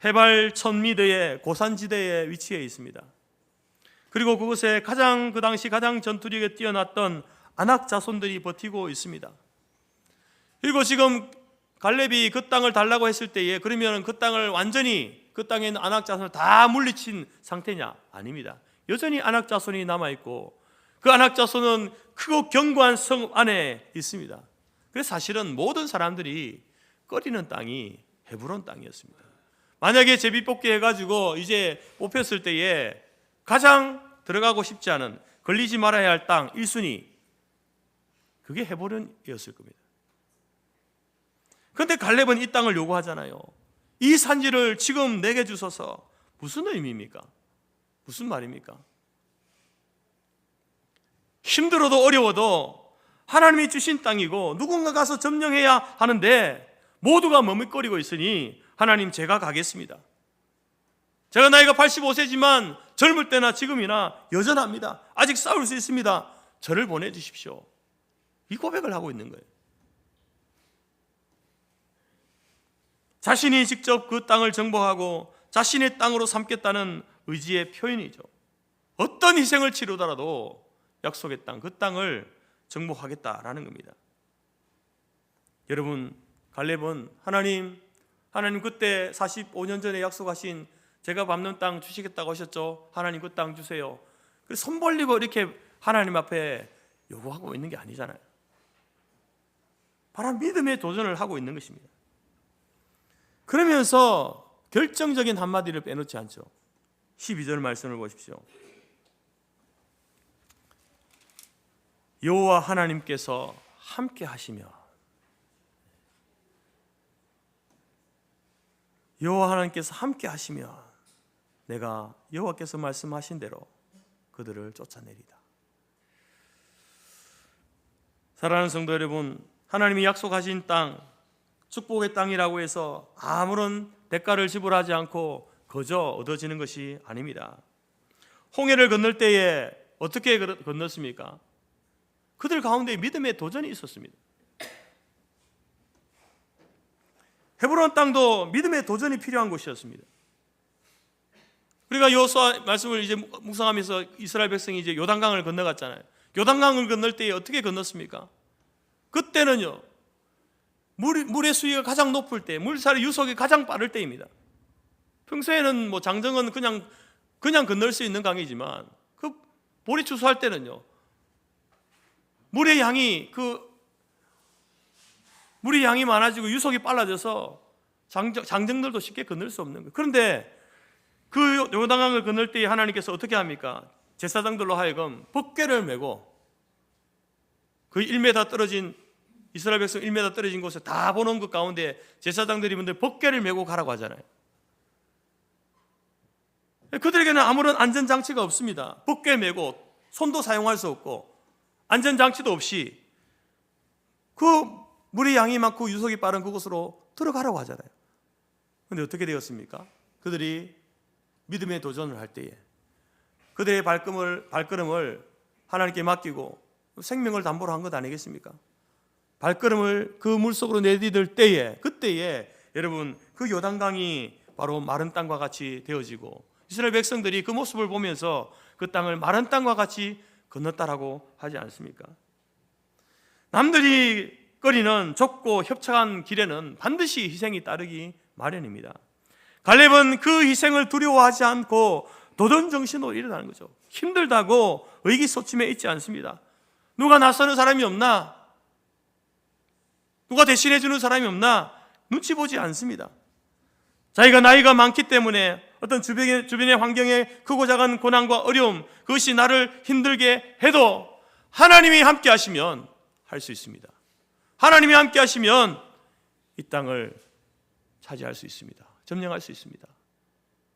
해발 1000m의 고산지대에 위치해 있습니다. 그리고 그곳에 그 당시 가장 전투력에 뛰어났던 아낙 자손들이 버티고 있습니다. 그리고 지금 갈렙이 그 땅을 달라고 했을 때에 그러면 그 땅을 완전히 그 땅에 있는 아낙 자손을 다 물리친 상태냐? 아닙니다. 여전히 아낙 자손이 남아있고 그 아낙 자손은 크고 견고한 성 안에 있습니다. 그래서 사실은 모든 사람들이 꺼리는 땅이 헤브론 땅이었습니다. 만약에 제비뽑기 해가지고 이제 뽑혔을 때에 가장 들어가고 싶지 않은, 걸리지 말아야 할 땅 1순위, 그게 헤브론이었을 겁니다. 그런데 갈렙은 이 땅을 요구하잖아요. 이 산지를 지금 내게 주소서. 무슨 의미입니까? 무슨 말입니까? 힘들어도 어려워도 하나님이 주신 땅이고 누군가 가서 점령해야 하는데 모두가 머뭇거리고 있으니 하나님, 제가 가겠습니다. 제가 나이가 85세지만 젊을 때나 지금이나 여전합니다. 아직 싸울 수 있습니다. 저를 보내주십시오. 이 고백을 하고 있는 거예요. 자신이 직접 그 땅을 정복하고 자신의 땅으로 삼겠다는 의지의 표현이죠. 어떤 희생을 치르더라도 약속의 땅, 그 땅을 정복하겠다라는 겁니다. 여러분, 갈렙은 하나님 그때 45년 전에 약속하신 제가 밟는 땅 주시겠다고 하셨죠. 하나님 그 땅 주세요. 그래서 손 벌리고 이렇게 하나님 앞에 요구하고 있는 게 아니잖아요. 바로 믿음의 도전을 하고 있는 것입니다. 그러면서 결정적인 한마디를 빼놓지 않죠. 12절 말씀을 보십시오. 여호와 하나님께서 함께 하시며, 여호와 하나님께서 함께 하시며 내가 여호와께서 말씀하신 대로 그들을 쫓아내리다. 사랑하는 성도 여러분, 하나님이 약속하신 땅, 축복의 땅이라고 해서 아무런 대가를 지불하지 않고 거저 얻어지는 것이 아닙니다. 홍해를 건널 때에 어떻게 건넜습니까? 그들 가운데 믿음의 도전이 있었습니다. 헤브론 땅도 믿음의 도전이 필요한 곳이었습니다. 우리가 여호수아 말씀을 이제 묵상하면서 이스라엘 백성이 이제 요단강을 건너갔잖아요. 요단강을 건널 때에 어떻게 건넜습니까? 그때는요, 물의 수위가 가장 높을 때, 물살의 유속이 가장 빠를 때입니다. 평소에는 뭐 장정은 그냥 건널 수 있는 강이지만 그 보리 추수할 때는요, 물의 양이 많아지고 유속이 빨라져서 장정들도 쉽게 건널 수 없는 거예요. 그런데 그 요단강을 건널 때 하나님께서 어떻게 합니까? 제사장들로 하여금 덮개를 메고 그 1m 떨어진 이스라엘 백성 1m 떨어진 곳에 다 보는 것 가운데 제사장들이 분들 덮개를 메고 가라고 하잖아요. 그들에게는 아무런 안전장치가 없습니다. 덮개 메고 손도 사용할 수 없고 안전장치도 없이 그 물의 양이 많고 유속이 빠른 그곳으로 들어가라고 하잖아요. 그런데 어떻게 되었습니까? 그들이 믿음의 도전을 할 때에 그들의 발걸음을 하나님께 맡기고 생명을 담보로 한 것 아니겠습니까? 발걸음을 그 물속으로 내디딜 때에, 그때에 여러분 그 요단강이 바로 마른 땅과 같이 되어지고 이스라엘 백성들이 그 모습을 보면서 그 땅을 마른 땅과 같이 건넜다라고 하지 않습니까? 남들이 거리는 좁고 협착한 길에는 반드시 희생이 따르기 마련입니다. 갈렙은 그 희생을 두려워하지 않고 도전 정신으로 일어나는 거죠. 힘들다고 의기소침해 있지 않습니다. 누가 나서는 사람이 없나? 누가 대신해 주는 사람이 없나? 눈치 보지 않습니다. 자기가 나이가 많기 때문에 어떤 주변의 환경에 크고 작은 고난과 어려움, 그것이 나를 힘들게 해도 하나님이 함께 하시면 할 수 있습니다. 하나님이 함께 하시면 이 땅을 차지할 수 있습니다. 점령할 수 있습니다.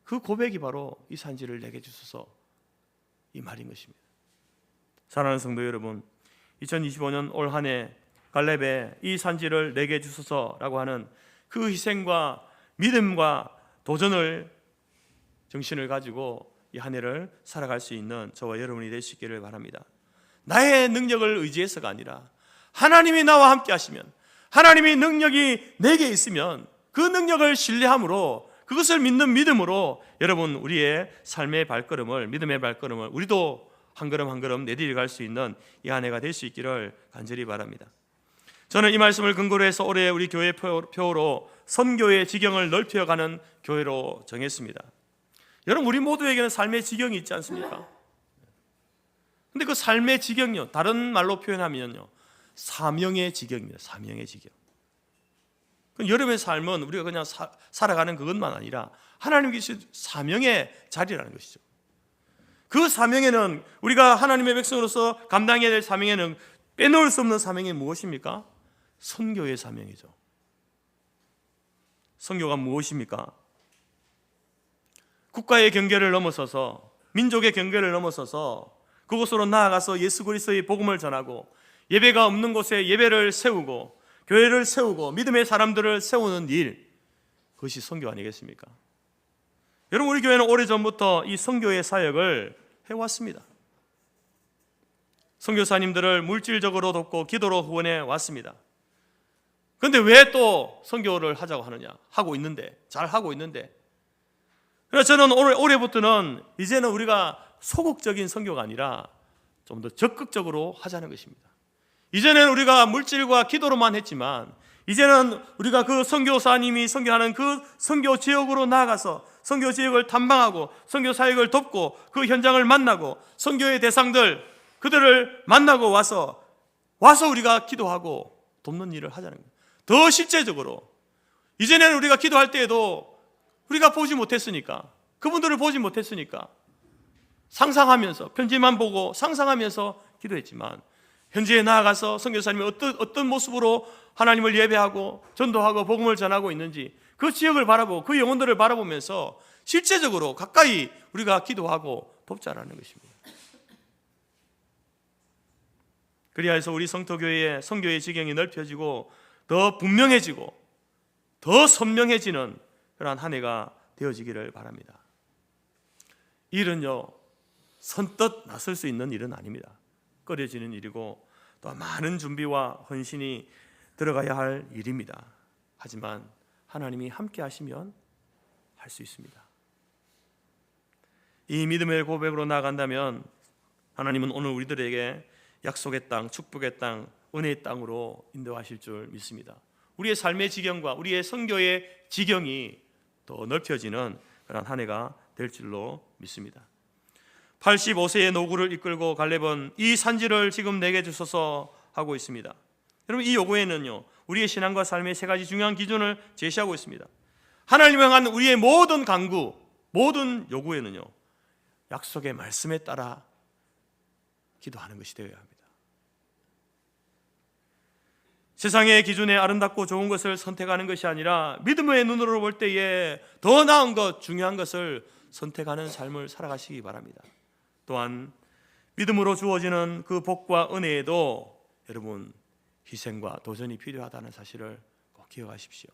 그 고백이 바로 이 산지를 내게 주소서 이 말인 것입니다. 사랑하는 성도 여러분, 2025년 올 한 해 갈렙의 이 산지를 내게 주소서라고 하는 그 희생과 믿음과 도전을 정신을 가지고 이 한 해를 살아갈 수 있는 저와 여러분이 되시기를 바랍니다. 나의 능력을 의지해서가 아니라 하나님이 나와 함께 하시면, 하나님의 능력이 내게 있으면 그 능력을 신뢰함으로, 그것을 믿는 믿음으로 여러분 우리의 삶의 발걸음을, 믿음의 발걸음을 우리도 한 걸음 한 걸음 내디뎌갈 수 있는 이 한 해가 될 수 있기를 간절히 바랍니다. 저는 이 말씀을 근거로 해서 올해 우리 교회 표어로 선교의 지경을 넓혀가는 교회로 정했습니다. 여러분, 우리 모두에게는 삶의 지경이 있지 않습니까? 근데 그 삶의 지경요, 다른 말로 표현하면요, 사명의 지경입니다. 사명의 지경. 여러분의 삶은 우리가 그냥 살아가는 그것만 아니라 하나님께 주신 사명의 자리라는 것이죠. 그 사명에는, 우리가 하나님의 백성으로서 감당해야 될 사명에는 빼놓을 수 없는 사명이 무엇입니까? 선교의 사명이죠. 선교가 무엇입니까? 국가의 경계를 넘어서서, 민족의 경계를 넘어서서 그곳으로 나아가서 예수 그리스도의 복음을 전하고, 예배가 없는 곳에 예배를 세우고 교회를 세우고 믿음의 사람들을 세우는 일, 그것이 선교 아니겠습니까? 여러분, 우리 교회는 오래전부터 이 선교의 사역을 해왔습니다. 선교사님들을 물질적으로 돕고 기도로 후원해 왔습니다. 그런데 왜 또 선교를 하자고 하느냐? 하고 있는데, 잘 하고 있는데 그래서 저는 올해부터는 이제는 우리가 소극적인 선교가 아니라 좀 더 적극적으로 하자는 것입니다. 이제는 우리가 물질과 기도로만 했지만 이제는 우리가 그 선교사님이 선교하는 그 선교 지역으로 나아가서 선교 지역을 탐방하고 선교 사역을 돕고 그 현장을 만나고 선교의 대상들 그들을 만나고 와서 우리가 기도하고 돕는 일을 하자는 거예요. 더 실제적으로 이제는 우리가 기도할 때에도 우리가 보지 못했으니까 그분들을 보지 못했으니까 상상하면서 편지만 보고 상상하면서 기도했지만 현지에 나아가서 선교사님이 어떤 모습으로 하나님을 예배하고 전도하고 복음을 전하고 있는지 그 지역을 바라보고 그 영혼들을 바라보면서 실제적으로 가까이 우리가 기도하고 돕자라는 것입니다. 그리하여 우리 성토교회의 선교의 지경이 넓혀지고 더 분명해지고 더 선명해지는 그러한 한 해가 되어지기를 바랍니다. 일은요 선뜻 나설 수 있는 일은 아닙니다. 꺼려지는 일이고 또 많은 준비와 헌신이 들어가야 할 일입니다. 하지만 하나님이 함께 하시면 할 수 있습니다. 이 믿음의 고백으로 나아간다면 하나님은 오늘 우리들에게 약속의 땅, 축복의 땅, 은혜의 땅으로 인도하실 줄 믿습니다. 우리의 삶의 지경과 우리의 선교의 지경이 더 넓혀지는 그런 한 해가 될 줄로 믿습니다. 85세의 노구를 이끌고 갈렙은 이 산지를 지금 내게 주소서 하고 있습니다. 여러분 이 요구에는요 우리의 신앙과 삶의 세 가지 중요한 기준을 제시하고 있습니다. 하나님을 향한 우리의 모든 간구, 모든 요구에는요 약속의 말씀에 따라 기도하는 것이 되어야 합니다. 세상의 기준에 아름답고 좋은 것을 선택하는 것이 아니라 믿음의 눈으로 볼 때에 더 나은 것, 중요한 것을 선택하는 삶을 살아가시기 바랍니다. 또한 믿음으로 주어지는 그 복과 은혜에도 여러분 희생과 도전이 필요하다는 사실을 꼭 기억하십시오.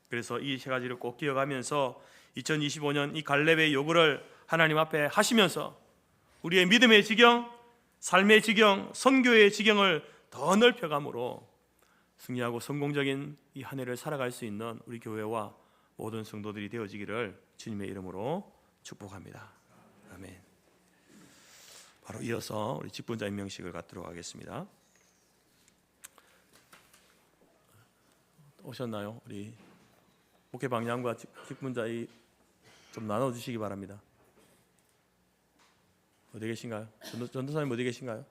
그래서 이 세 가지를 꼭 기억하면서 2025년 이 갈렙의 요구를 하나님 앞에 하시면서 우리의 믿음의 지경, 삶의 지경, 선교의 지경을 더 넓혀감으로 승리하고 성공적인 이 한 해를 살아갈 수 있는 우리 교회와 모든 성도들이 되어지기를 주님의 이름으로 축복합니다. 아멘. 바로 이어서 우리 직분자 임명식을 갖도록 하겠습니다. 오셨나요? 우리 목회 방향과 직분자 좀 나눠주시기 바랍니다. 어디 계신가요? 전도사님 어디 계신가요?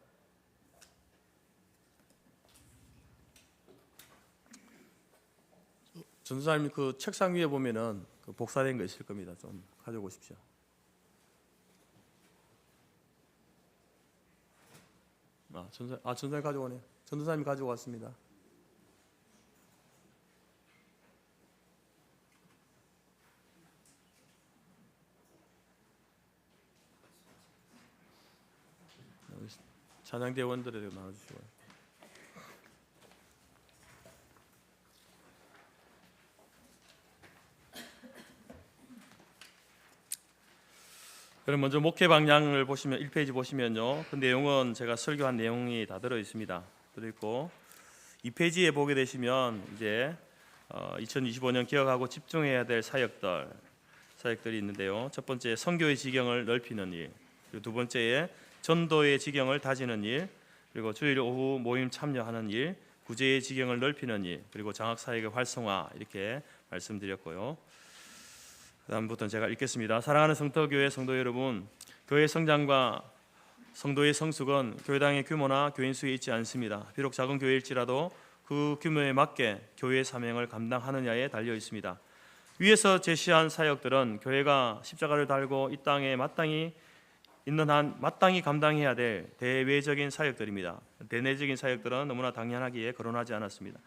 전도사님 그 책상 위에 보면은 그 복사된 거 있을 겁니다. 좀 가져오십시오. 전도사님 가져오네. 전도사님이 가지고 왔습니다. 찬양대원들에게 나눠주시고요. 그럼 먼저 목회 방향을 보시면 1페이지 보시면요. 그 내용은 제가 설교한 내용이 다 들어 있습니다. 들어 있고 2페이지에 보게 되시면 이제 2025년 기억하고 집중해야 될 사역들이 있는데요. 첫 번째 선교의 지경을 넓히는 일, 그리고 두 번째에 전도의 지경을 다지는 일, 그리고 주일 오후 모임 참여하는 일, 구제의 지경을 넓히는 일, 그리고 장학 사역의 활성화 이렇게 말씀드렸고요. 다음부터는 제가 읽겠습니다. 사랑하는 성도교회 성도 여러분, 교회 성장과 성도의 성숙은 교회당의 규모나 교인 수에 있지 않습니다. 비록 작은 교회일지라도 그 규모에 맞게 교회의 사명을 감당하느냐에 달려 있습니다. 위에서 제시한 사역들은 교회가 십자가를 달고 이 땅에 마땅히 있는 한 마땅히 감당해야 될 대외적인 사역들입니다. 대내적인 사역들은 너무나 당연하기에 거론하지 않았습니다.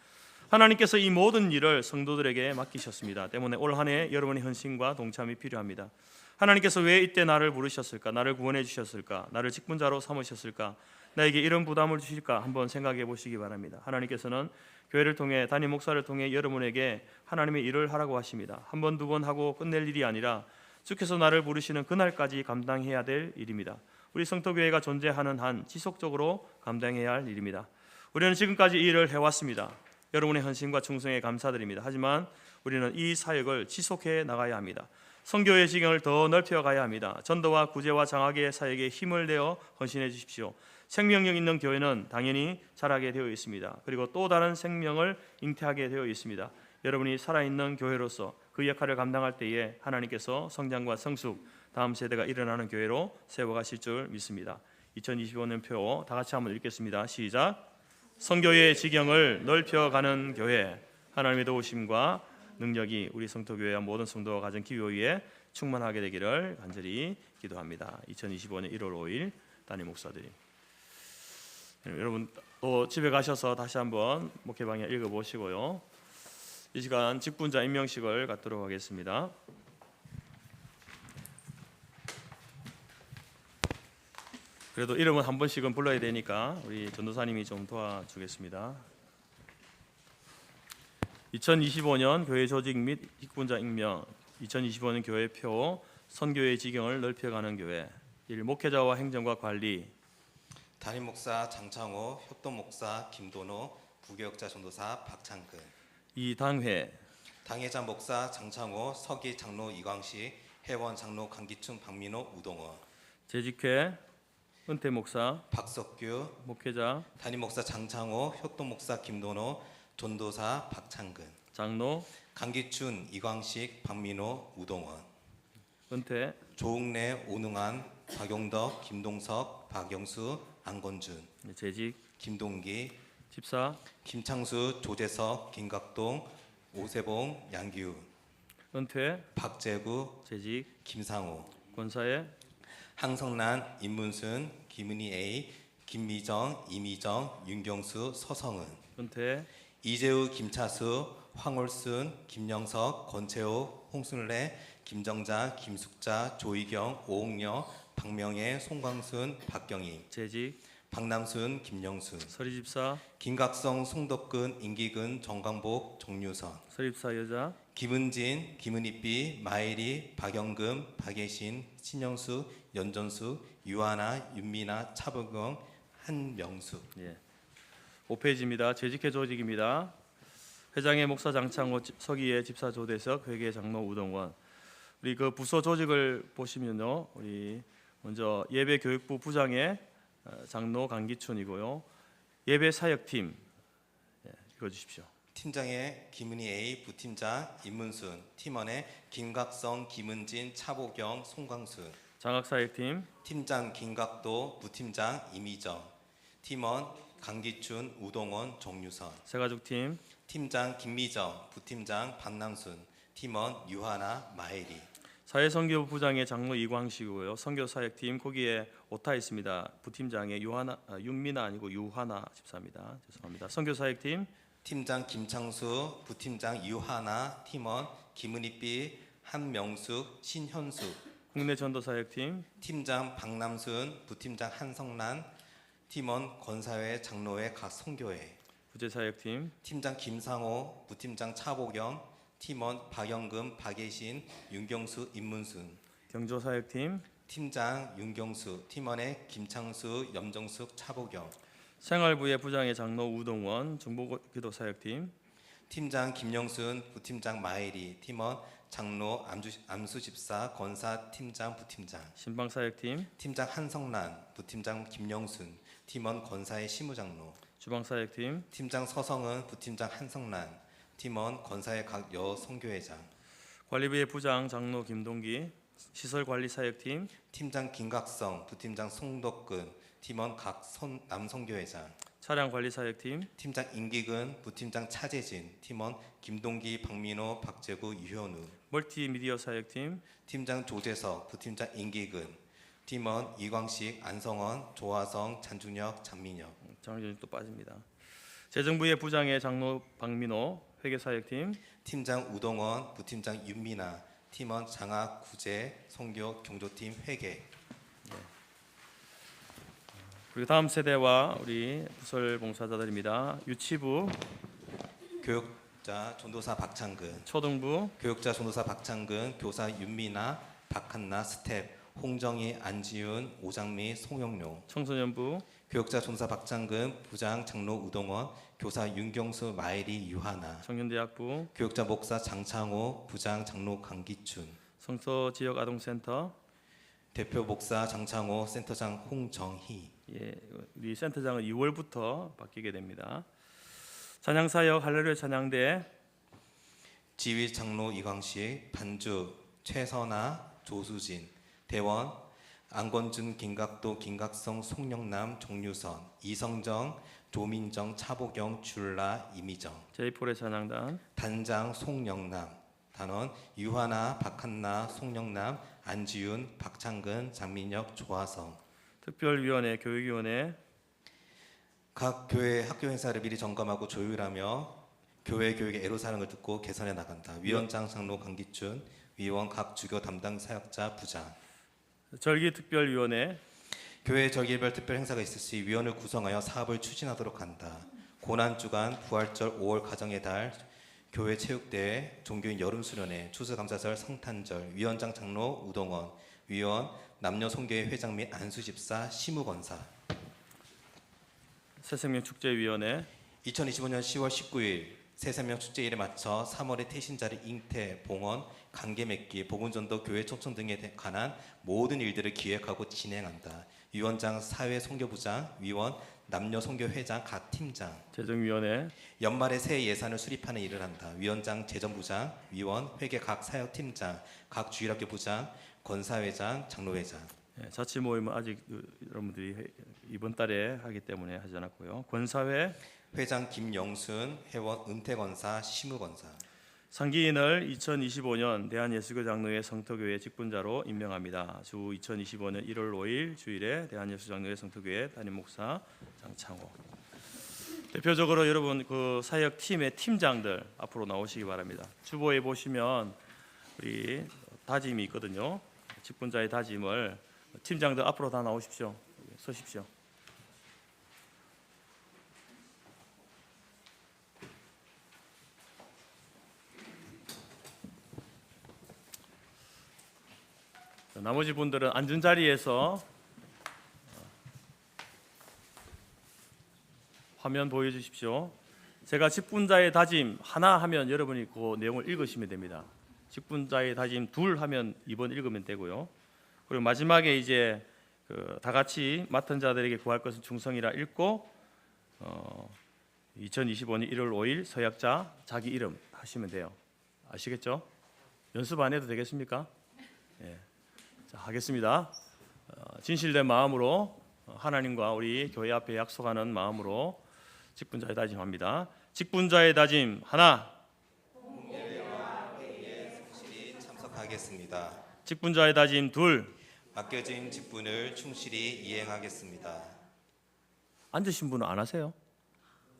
하나님께서 이 모든 일을 성도들에게 맡기셨습니다. 때문에 올 한 해 여러분의 헌신과 동참이 필요합니다. 하나님께서 왜 이때 나를 부르셨을까? 나를 구원해 주셨을까? 나를 직분자로 삼으셨을까? 나에게 이런 부담을 주실까? 한번 생각해 보시기 바랍니다. 하나님께서는 교회를 통해 담임 목사를 통해 여러분에게 하나님의 일을 하라고 하십니다. 한 번, 두 번 하고 끝낼 일이 아니라 주께서 나를 부르시는 그날까지 감당해야 될 일입니다. 우리 성토교회가 존재하는 한 지속적으로 감당해야 할 일입니다. 우리는 지금까지 이 일을 해왔습니다. 여러분의 헌신과 충성에 감사드립니다. 하지만 우리는 이 사역을 지속해 나가야 합니다. 선교의 지경을 더 넓혀 가야 합니다. 전도와 구제와 장학의 사역에 힘을 내어 헌신해 주십시오. 생명력 있는 교회는 당연히 자라게 되어 있습니다. 그리고 또 다른 생명을 잉태하게 되어 있습니다. 여러분이 살아있는 교회로서 그 역할을 감당할 때에 하나님께서 성장과 성숙, 다음 세대가 일어나는 교회로 세워가실 줄 믿습니다. 2025년 표 다 같이 한번 읽겠습니다. 시작. 선교의 지경을 넓혀가는 교회, 하나님의 도우심과 능력이 우리 성도교회와 모든 성도가 가진 기호 위에 충만하게 되기를 간절히 기도합니다. 2025년 1월 5일 담임 목사들이 여러분 또 집에 가셔서 다시 한번 목회방에 읽어보시고요. 이 시간 직분자 임명식을 갖도록 하겠습니다. 그래도 이름은 한 번씩은 불러야 되니까 우리 전도사님이 좀 도와주겠습니다. 2025년 교회 조직 및 직분자 임명, 2025년 교회표, 선교의 지경을 넓혀가는 교회, 1. 목회자와 행정과 관리, 담임 목사 장창호, 협동 목사 김도노, 부교역자 전도사 박창근. 2. 당회, 당회자 목사 장창호, 서기 장로 이광식, 회원 장로 강기춘, 박민호, 우동원. 재직회, 은퇴 목사, 박석규, 목회자, 담임 목사 장창호, 협동 목사 김도노, 전도사 박창근. 장로, 강기춘, 이광식, 박민호, 우동원. 은퇴, 조웅래, 오능한, 박용덕, 김동석, 박영수, 안건준. 재직, 김동기, 집사, 김창수, 조재석, 김각동, 오세봉, 양기훈. 은퇴, 박재구, 재직, 김상호. 권사회, 항성란, 임문순, 김은희 A, 김미정, 이미정, 윤경수, 서성은. 은퇴, 이재우, 김차수, 황홀순, 김영석, 권채호, 홍순래, 김정자, 김숙자, 조희경, 오옥녀, 박명애, 송광순, 박경희. 재직, 박남순, 김영순. 서리집사, 김각성, 송덕근, 임기근, 정강복, 정유선. 서리집사 여자, 김은진, 김은희비, 마혜리, 박영금, 박예신, 신영수, 연전수, 유하나, 윤미나, 차범경, 한명수. 예. 5페이지입니다. 재직회 조직입니다. 회장의 목사 장창호, 서기의 집사 조대석, 회계 장로 우동원. 우리 그 부서 조직을 보시면요, 우리 먼저 예배교육부 부장의 장로 강기춘이고요. 예배 사역팀 읽어주십시오. 팀장의 김은희 A, 부팀장 임문순, 팀원의 김각성, 김은진, 차보경, 송광순. 장학 사역팀, 팀장 김각도, 부팀장 이미정. 팀원 강기춘, 우동원, 정유선. 세가족팀, 팀장 김미정, 부팀장 박남순. 팀원 유하나, 마혜리. 사회선교부 부장의 장로 이광식이고요. 선교사역팀 거기에 오타 있습니다. 부팀장의 윤미나 아니고 유하나 집사입니다. 죄송합니다. 선교사역팀, 팀장 김창수, 부팀장 유하나, 팀원 김은희비, 한명숙, 신현숙. 국내 전도사역팀, 팀장 박남순, 부팀장 한성란, 팀원 권사회, 장로회, 각 선교회. 부재사역팀, 팀장 김상호, 부팀장 차보경, 팀원 박영금, 박예신, 윤경수, 임문순. 경조사역팀, 팀장 윤경수, 팀원의 김창수, 염정숙, 차보경. 생활부의 부장의 장로 우동원, 중보기도사역팀, 팀장 김영순, 부팀장 마혜리, 팀원 장로 암수집사, 권사, 팀장, 부팀장. 신방사역팀, 팀장 한성란, 부팀장 김영순, 팀원 권사의 시무장로. 주방사역팀, 팀장 서성은, 부팀장 한성란, 팀원 권사의 각 여선교회장. 관리부의 부장 장로 김동기, 시설관리사역팀, 팀장 김각성, 부팀장 송덕근, 팀원 각 남선교회장. 차량관리사역팀, 팀장 임기근, 부팀장 차재진, 팀원 김동기, 박민호, 박재구, 유현우. 멀티미디어 사역팀, 팀장 조재석, 부팀장 임기근, 팀원 이광식, 안성원, 조화성, 잔준혁, 장민혁. 장로전이 또 빠집니다. 재정부의 부장의 장로 박민호, 회계사역팀, 팀장 우동원, 부팀장 윤미나, 팀원 장학, 구제, 선교, 경조팀, 회계. 그리고 다음 세대와 우리 부설 봉사자들입니다. 유치부, 교육자 전도사 박창근, 초등부, 교육자 전도사 박창근, 교사 윤미나, 박한나, 스텝, 홍정희, 안지윤, 오장미, 송영룡. 청소년부, 교육자 전도사 박창근, 부장 장로 우동원, 교사 윤경수, 마혜리, 유하나. 청년대학부, 교육자 목사 장창호, 부장 장로 강기춘. 성서 지역 아동센터 대표 목사 장창호, 센터장 홍정희. 예, 우리 센터장은 2월부터 바뀌게 됩니다. 찬양사역 할렐루야 찬양대 지휘 장로 이광식, 반주 최선아, 조수진, 대원 안건준, 김각도, 김각성, 송영남, 정유선, 이성정, 조민정, 차보경, 줄라, 이미정. 제이폴의 찬양단 단장 송영남, 단원 유하나, 박한나, 송영남, 안지윤, 박창근, 장민혁, 조화성. 특별위원회 교육위원회 각 교회 학교 행사를 미리 점검하고 조율하며 교회 교육의 애로사항을 듣고 개선해 나간다. 위원장 장로 강기춘, 위원 각 주교 담당 사역자 부장. 절기특별위원회 교회 절기별 특별 행사가 있을 시 위원을 구성하여 사업을 추진하도록 한다. 고난주간, 부활절, 5월 가정의 달, 교회 체육대회, 종교인 여름수련회, 추수감사절, 성탄절, 위원장 장로 우동원, 위원 남녀 송교회 회장 및 안수집사, 시무권사. 새생명축제위원회 2025년 10월 19일 새생명 축제일에 맞춰 3월에 태신자를 잉태, 봉헌, 관계 맺기, 복음전도, 교회 초청 등에 관한 모든 일들을 기획하고 진행한다. 위원장 사회 선교부장, 위원 남녀 선교회장 각 팀장. 재정위원회 연말에 새 예산을 수립하는 일을 한다. 위원장 재정부장, 위원 회계 각 사역 팀장, 각 주일학교 부장, 권사회장, 장로회장. 예, 자치 모임은 아직 여러분들이 이번 달에 하기 때문에 하지 않았고요. 권사회 회장 김영순, 회원 은퇴권사, 시무권사. 상기인을 2025년 대한예수교 장로회 성터교회 직분자로 임명합니다. 주 2025년 1월 5일 주일에 대한예수 장로회 성터교회 담임 목사 장창호. 대표적으로 여러분 그 사역 팀의 팀장들 앞으로 나오시기 바랍니다. 주보에 보시면 우리 다짐이 있거든요. 직분자의 다짐을 팀장들 앞으로 다 나오십시오. 서십시오. 나머지 분들은 앉은 자리에서 화면 보여주십시오. 제가 직분자의 다짐 하나 하면 여러분이 그 내용을 읽으시면 됩니다. 직분자의 다짐 둘 하면 2번 읽으면 되고요. 그리고 마지막에 이제 다 같이 맡은 자들에게 구할 것은 충성이라 읽고 2025년 1월 5일 서약자 자기 이름 하시면 돼요. 아시겠죠? 연습 안 해도 되겠습니까? 예. 자, 하겠습니다. 진실된 마음으로 하나님과 우리 교회 앞에 약속하는 마음으로 직분자의 다짐합니다. 직분자의 다짐 하나. 참석하겠습니다. 직분자의 다짐 둘. 맡겨진 직분을 충실히 이행하겠습니다. 앉으신 분은 안 하세요?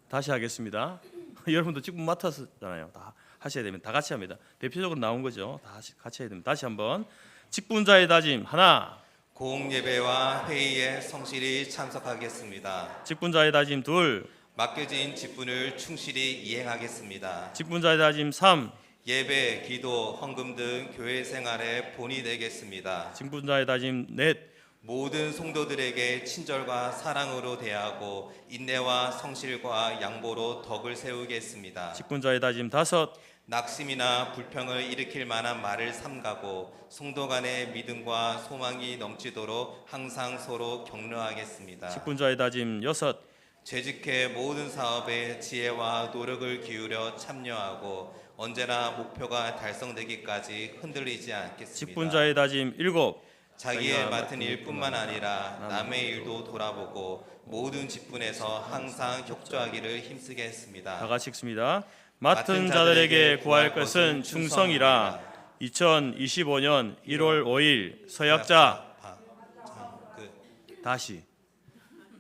다시 하겠습니다. 여러분도 직분 맡았잖아요. 다 하셔야 됩니다. 다 같이 합니다. 대표적으로 나온 거죠. 다 같이 해야 됩니다. 다시 한번. 직분자의 다짐 하나. 공예배와 회의에 성실히 참석하겠습니다. 직분자의 다짐 둘. 맡겨진 직분을 충실히 이행하겠습니다. 직분자의 다짐 3. 예배, 기도, 헌금 등 교회 생활에 본이 되겠습니다. 직분자의 다짐 넷. 모든 성도들에게 친절과 사랑으로 대하고 인내와 성실과 양보로 덕을 세우겠습니다. 직분자의 다짐 다섯. 낙심이나 불평을 일으킬 만한 말을 삼가고 성도 간의 믿음과 소망이 넘치도록 항상 서로 격려하겠습니다. 직분자의 다짐 여섯. 재직해 모든 사업에 지혜와 노력을 기울여 참여하고 언제나 목표가 달성되기까지 흔들리지 않겠습니다. 직분자의 다짐 일곱. 자기의 맡은 일뿐만 아니라 남의 일도 돌아보고 모든 직분에서 항상 협조하기를 힘쓰겠습니다. 다 같이 읽습니다. 맡은 자들에게 구할 것은 충성이라. 2025년 1월 5일 서약자. 다시.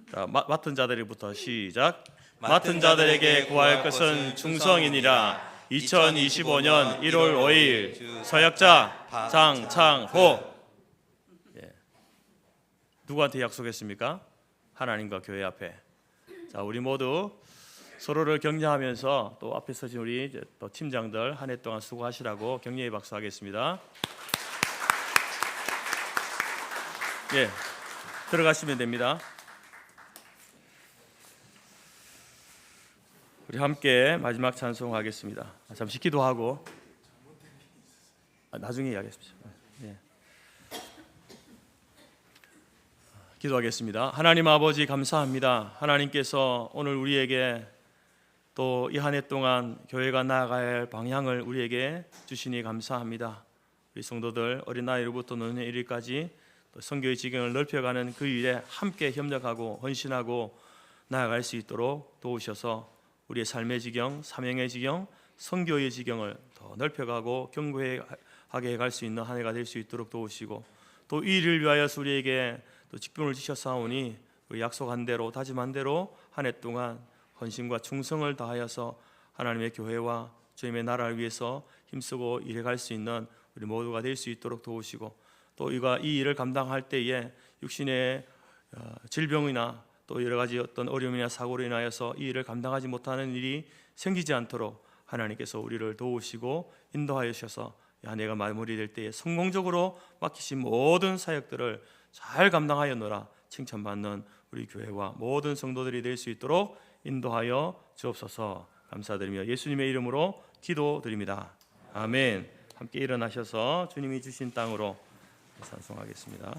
자, 맡은 자들부터 시작. 맡은 자들에게 구할 것은 충성이니라. 2025년 1월 5일 서약자 장창호. 예. 누구한테 약속했습니까? 하나님과 교회 앞에. 자, 우리 모두 서로를 격려하면서 또 앞에 서신 우리 또 팀장들 한 해 동안 수고하시라고 격려의 박수 하겠습니다. 예, 들어가시면 됩니다. 우리 함께 마지막 찬송하겠습니다. 잠시 기도하고 나중에 이야기하십시오. 예. 기도하겠습니다. 하나님 아버지 감사합니다. 하나님께서 오늘 우리에게 또 이 한 해 동안 교회가 나아가야 할 방향을 우리에게 주시니 감사합니다. 우리 성도들 어린아이로부터 노년 일일까지 또 선교의 지경을 넓혀가는 그 일에 함께 협력하고 헌신하고 나아갈 수 있도록 도우셔서 우리의 삶의 지경, 사명의 지경, 선교의 지경을 더 넓혀가고 견고하게 갈 수 있는 한 해가 될 수 있도록 도우시고 또 이 일을 위하여서 우리에게 또 직분을 주셨사오니 우리 약속한 대로 다짐한 대로 한 해 동안 헌신과 충성을 다하여서 하나님의 교회와 주님의 나라를 위해서 힘쓰고 일해갈 수 있는 우리 모두가 될 수 있도록 도우시고 또 이 일을 감당할 때에 육신의 질병이나 또 여러 가지 어떤 어려움이나 사고로 인하여서 이 일을 감당하지 못하는 일이 생기지 않도록 하나님께서 우리를 도우시고 인도하여 주셔서 한 해가 마무리될 때에 성공적으로 맡기신 모든 사역들을 잘 감당하였노라 칭찬받는 우리 교회와 모든 성도들이 될 수 있도록 인도하여 주옵소서. 감사드리며 예수님의 이름으로 기도드립니다. 아멘. 함께 일어나셔서 주님이 주신 땅으로 찬송하겠습니다.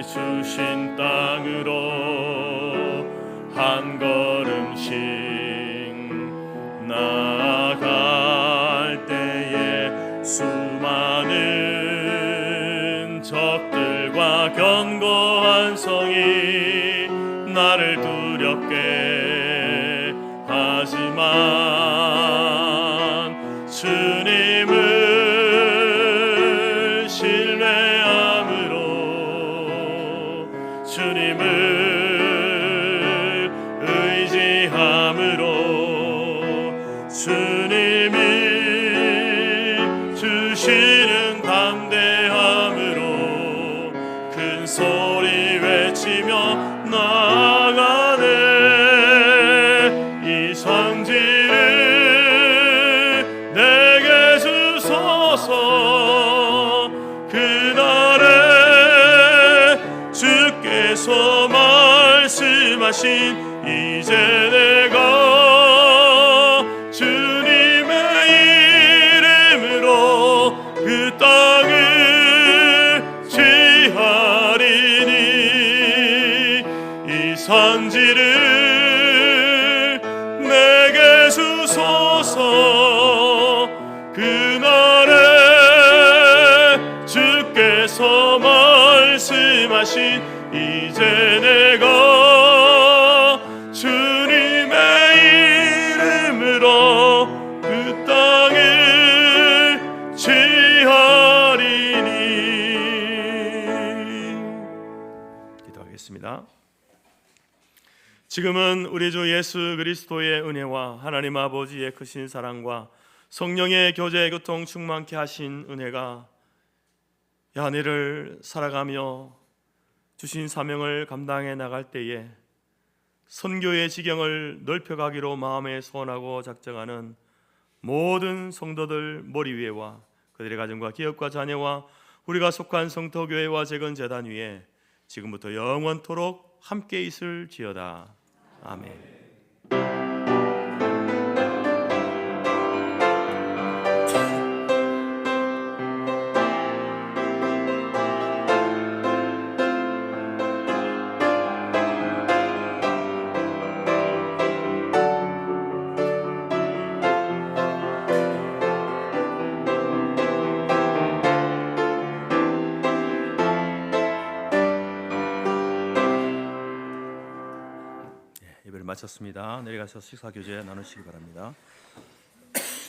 주신 땅으로 한 걸음씩 나아갈 때에 수많은 적들과 견고한 성이 나를 두렵게 하지만 주님을 신뢰함으로 주님을 의지함으로 주님이 주시는 담대함으로 큰 소리 외치며 나아가네. 이 선지를 내게 주소서. 그날에 주께서 말씀하신 이제 내가 주님의 이름으로 그 땅을 취하리니 이 산지를 내게 주소서. 그날에 주께서 말씀하신 이제 내가 주님의 이름으로 그 땅을 취하리니. 기도하겠습니다. 지금은 우리 주 예수 그리스도의 은혜와 하나님 아버지의 크신 사랑과 성령의 교제 교통 충만케 하신 은혜가 이 한 해를 살아가며 주신 사명을 감당해 나갈 때에 선교의 지경을 넓혀가기로 마음에 소원하고 작정하는 모든 성도들 머리 위에와 그들의 가정과 기업과 자녀와 우리가 속한 성토교회와 재건재단 위에 지금부터 영원토록 함께 있을지어다. 아멘. 예배를 마쳤습니다. 내려가서 식사 교제 나누시기 바랍니다.